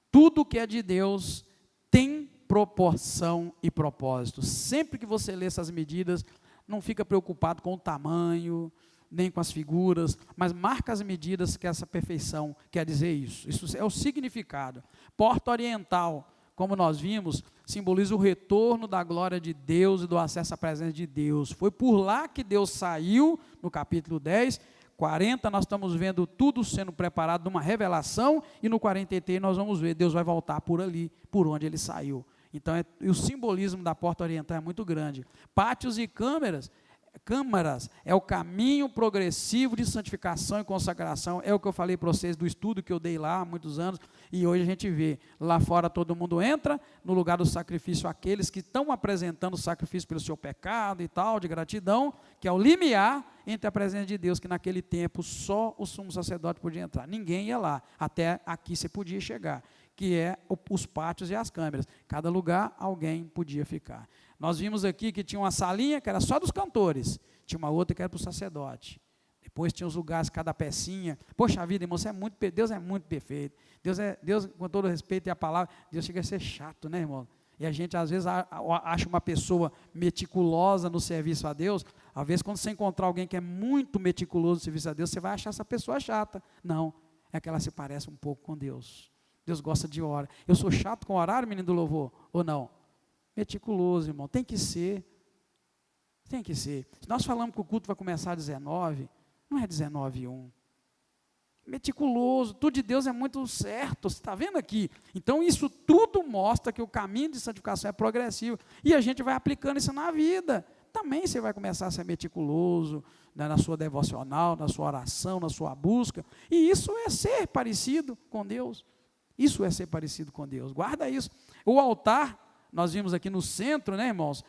Tudo que é de Deus tem proporção e propósito. Sempre que você lê essas medidas, não fica preocupado com o tamanho, nem com as figuras, mas marca as medidas que essa perfeição quer dizer isso. Isso é o significado. Porta oriental, como nós vimos, simboliza o retorno da glória de Deus e do acesso à presença de Deus. Foi por lá que Deus saiu, no capítulo 10, 40, nós estamos vendo tudo sendo preparado numa revelação, e no 43 nós vamos ver, Deus vai voltar por ali, por onde ele saiu. Então, o simbolismo da porta oriental é muito grande. Pátios e câmaras é o caminho progressivo de santificação e consagração, é o que eu falei para vocês do estudo que eu dei lá há muitos anos, e hoje a gente vê, lá fora todo mundo entra, no lugar do sacrifício aqueles que estão apresentando o sacrifício pelo seu pecado e tal, de gratidão, que é o limiar entre a presença de Deus, que naquele tempo só o sumo sacerdote podia entrar, ninguém ia lá, até aqui você podia chegar, que é os pátios e as câmeras, cada lugar alguém podia ficar. Nós vimos aqui que tinha uma salinha que era só dos cantores, tinha uma outra que era para o sacerdote, depois tinha os lugares, cada pecinha. Poxa vida, irmão, Deus é muito perfeito, Deus, com todo respeito e a palavra, Deus chega a ser chato, né, irmão? E a gente às vezes acha uma pessoa meticulosa no serviço a Deus, às vezes quando você encontrar alguém que é muito meticuloso no serviço a Deus, você vai achar essa pessoa chata. Não, é que ela se parece um pouco com Deus. Deus gosta de hora. Eu sou chato com horário, menino do louvor, ou não? Meticuloso, irmão, tem que ser. Tem que ser. Se nós falamos que o culto vai começar às 19, não é 19h01. Meticuloso, tudo de Deus é muito certo, você está vendo aqui? Então isso tudo mostra que o caminho de santificação é progressivo, e a gente vai aplicando isso na vida. Também você vai começar a ser meticuloso, né, na sua devocional, na sua oração, na sua busca, e isso é ser parecido com Deus. Isso é ser parecido com Deus, guarda isso. O altar, nós vimos aqui no centro, né, irmãos,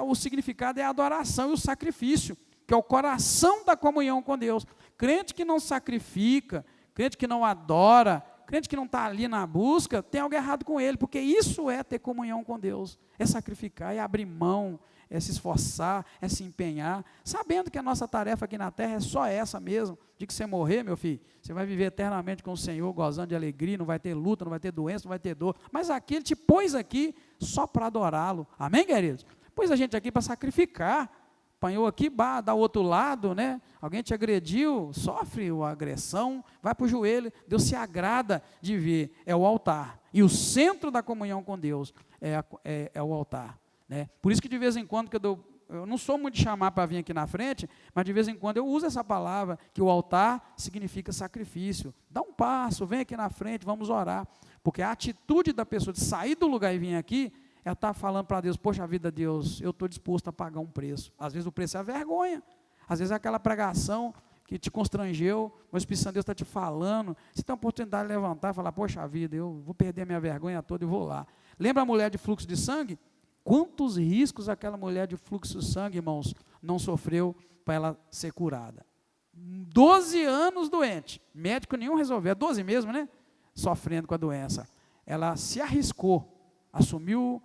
o significado é a adoração e o sacrifício, que é o coração da comunhão com Deus. Crente que não sacrifica, crente que não adora, crente que não está ali na busca, tem algo errado com ele, porque isso é ter comunhão com Deus, é sacrificar, é abrir mão, é se esforçar, é se empenhar, sabendo que a nossa tarefa aqui na terra é só essa mesmo, de que você morrer, meu filho, você vai viver eternamente com o Senhor, gozando de alegria, não vai ter luta, não vai ter doença, não vai ter dor, mas aqui Ele te pôs aqui só para adorá-lo, amém, queridos? Pôs a gente aqui para sacrificar, apanhou aqui, dá o outro lado, né? Alguém te agrediu, sofre a agressão, vai para o joelho, Deus se agrada de ver, é o altar, e o centro da comunhão com Deus é o altar, né? Por isso que de vez em quando, que eu não sou muito de chamar para vir aqui na frente, mas de vez em quando eu uso essa palavra, que o altar significa sacrifício, dá um passo, vem aqui na frente, vamos orar, porque a atitude da pessoa de sair do lugar e vir aqui, ela está falando para Deus, poxa vida, Deus, eu estou disposto a pagar um preço. Às vezes o preço é a vergonha, às vezes é aquela pregação que te constrangeu, o Espírito Santo de Deus está te falando, você tem a oportunidade de levantar e falar, poxa vida, eu vou perder a minha vergonha toda e vou lá. Lembra a mulher de fluxo de sangue? Quantos riscos aquela mulher de fluxo de sangue, irmãos, não sofreu para ela ser curada? 12 anos doente, médico nenhum resolveu, 12 mesmo, né? Sofrendo com a doença. Ela se arriscou, assumiu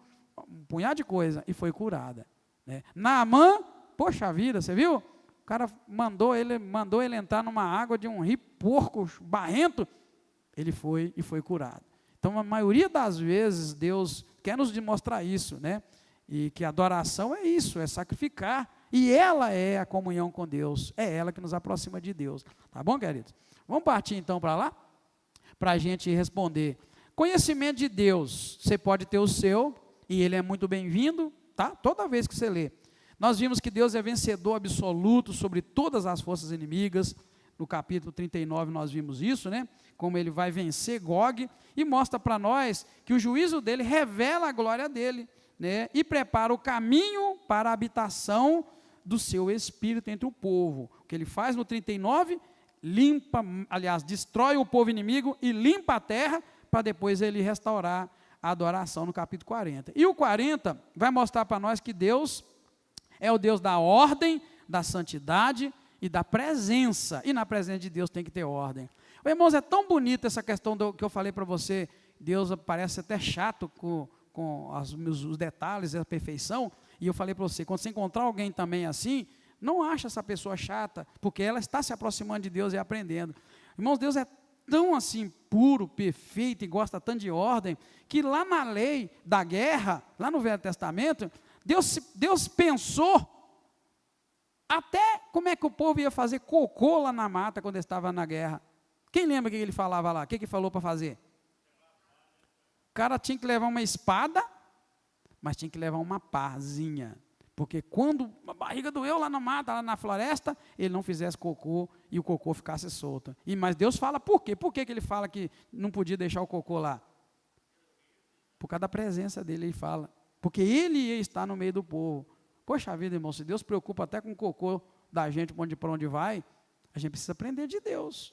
um punhado de coisa e foi curada, né? Naamã, poxa vida, você viu? O cara mandou ele entrar numa água de um rio porco, barrento, ele foi e foi curado. Então, a maioria das vezes, Deus quer nos demonstrar isso, né? E que a adoração é isso, é sacrificar, e ela é a comunhão com Deus, é ela que nos aproxima de Deus, tá bom, queridos? Vamos partir então para lá, para a gente responder. Conhecimento de Deus, você pode ter o seu, e ele é muito bem-vindo, tá? Toda vez que você lê. Nós vimos que Deus é vencedor absoluto sobre todas as forças inimigas, no capítulo 39 nós vimos isso, né? Como ele vai vencer Gog, e mostra para nós que o juízo dele revela a glória dele, né? E prepara o caminho para a habitação do seu espírito entre o povo. O que ele faz no 39, destrói o povo inimigo e limpa a terra, para depois ele restaurar a adoração no capítulo 40. E o 40 vai mostrar para nós que Deus é o Deus da ordem, da santidade e da presença. E na presença de Deus tem que ter ordem. Irmãos, é tão bonita essa questão que eu falei para você, Deus parece até chato com os detalhes e a perfeição, e eu falei para você, quando você encontrar alguém também assim, não acha essa pessoa chata, porque ela está se aproximando de Deus e aprendendo. Irmãos, Deus é tão assim puro, perfeito e gosta tanto de ordem, que lá na lei da guerra, lá no Velho Testamento, Deus pensou Até como é que o povo ia fazer cocô lá na mata quando estava na guerra? Quem lembra o que ele falava lá? O que ele falou para fazer? O cara tinha que levar uma espada, mas tinha que levar uma pazinha. Porque quando a barriga doeu lá na mata, lá na floresta, ele não fizesse cocô e o cocô ficasse solto. Mas Deus fala por quê? Por que ele fala que não podia deixar o cocô lá? Por causa da presença dele, ele fala. Porque ele ia estar no meio do povo. Poxa vida, irmão, se Deus se preocupa até com o cocô da gente, para onde vai, a gente precisa aprender de Deus.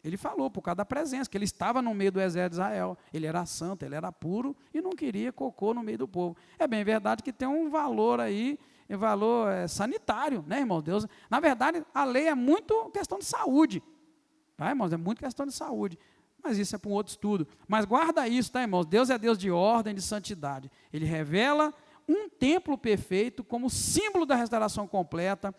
Ele falou, por causa da presença, que ele estava no meio do exército de Israel. Ele era santo, ele era puro e não queria cocô no meio do povo. É bem verdade que tem um valor aí, um valor sanitário, né, irmão? Deus, na verdade, a lei é muito questão de saúde. Tá, irmãos? É muito questão de saúde. Mas isso é para um outro estudo. Mas guarda isso, tá, irmãos? Deus é Deus de ordem, de santidade. Ele revela um templo perfeito como símbolo da restauração completa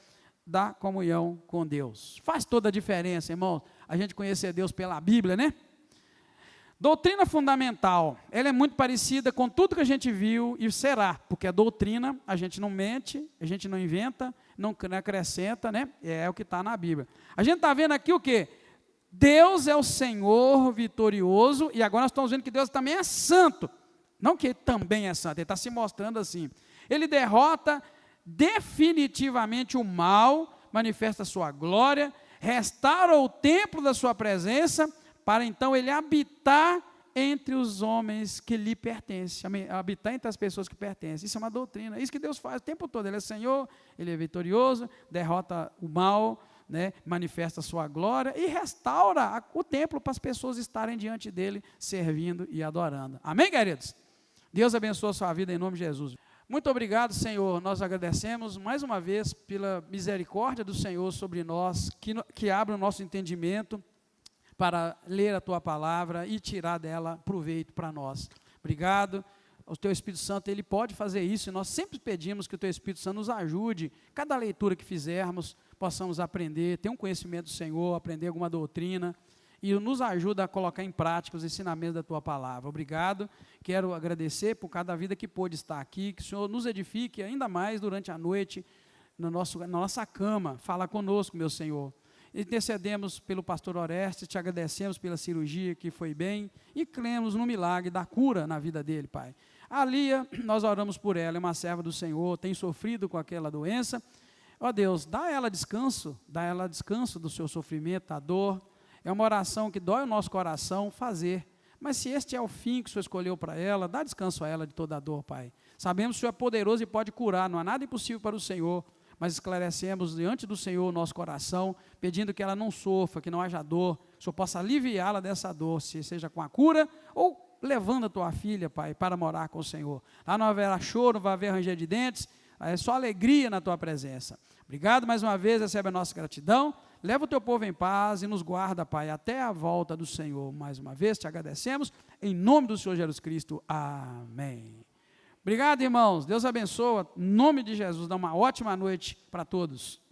da comunhão com Deus. Faz toda a diferença, irmãos, a gente conhecer Deus pela Bíblia, né? Doutrina fundamental, ela é muito parecida com tudo que a gente viu e será, porque a doutrina, a gente não mente, a gente não inventa, não acrescenta, né? É o que está na Bíblia. A gente está vendo aqui o quê? Deus é o Senhor vitorioso, e agora nós estamos vendo que Deus também é santo. Não que ele também é santo, ele está se mostrando assim. Ele derrota definitivamente o mal, manifesta a sua glória, restaura o templo da sua presença, para então ele habitar entre os homens que lhe pertencem, habitar entre as pessoas que pertencem. Isso é uma doutrina, é isso que Deus faz o tempo todo. Ele é Senhor, ele é vitorioso, derrota o mal, né, manifesta a sua glória e restaura o templo para as pessoas estarem diante dele, servindo e adorando. Amém, queridos? Deus abençoe a sua vida em nome de Jesus. Muito obrigado, Senhor, nós agradecemos mais uma vez pela misericórdia do Senhor sobre nós, que abre o nosso entendimento para ler a Tua palavra e tirar dela proveito para nós. Obrigado, o Teu Espírito Santo, Ele pode fazer isso, e nós sempre pedimos que o Teu Espírito Santo nos ajude, cada leitura que fizermos, possamos aprender, ter um conhecimento do Senhor, aprender alguma doutrina, e nos ajuda a colocar em prática os ensinamentos da Tua palavra. Obrigado, quero agradecer por cada vida que pôde estar aqui, que o Senhor nos edifique ainda mais durante a noite, na nossa cama. Fala conosco, meu Senhor. Intercedemos pelo pastor Orestes, te agradecemos pela cirurgia que foi bem, e cremos no milagre da cura na vida dele, Pai. A Lia, nós oramos por ela, é uma serva do Senhor, tem sofrido com aquela doença. Ó Deus, dá a ela descanso do seu sofrimento, da dor. É uma oração que dói o nosso coração fazer, mas se este é o fim que o Senhor escolheu para ela, dá descanso a ela de toda a dor, Pai. Sabemos que o Senhor é poderoso e pode curar, não há nada impossível para o Senhor, mas esclarecemos diante do Senhor o nosso coração, pedindo que ela não sofra, que não haja dor, que o Senhor possa aliviá-la dessa dor, seja com a cura ou levando a tua filha, Pai, para morar com o Senhor. Lá não haverá choro, não vai haver ranger de dentes, é só alegria na tua presença. Obrigado mais uma vez, recebe a nossa gratidão. Leva o teu povo em paz e nos guarda, Pai, até a volta do Senhor. Mais uma vez te agradecemos, em nome do Senhor Jesus Cristo. Amém. Obrigado, irmãos. Deus abençoe. Em nome de Jesus, dá uma ótima noite para todos.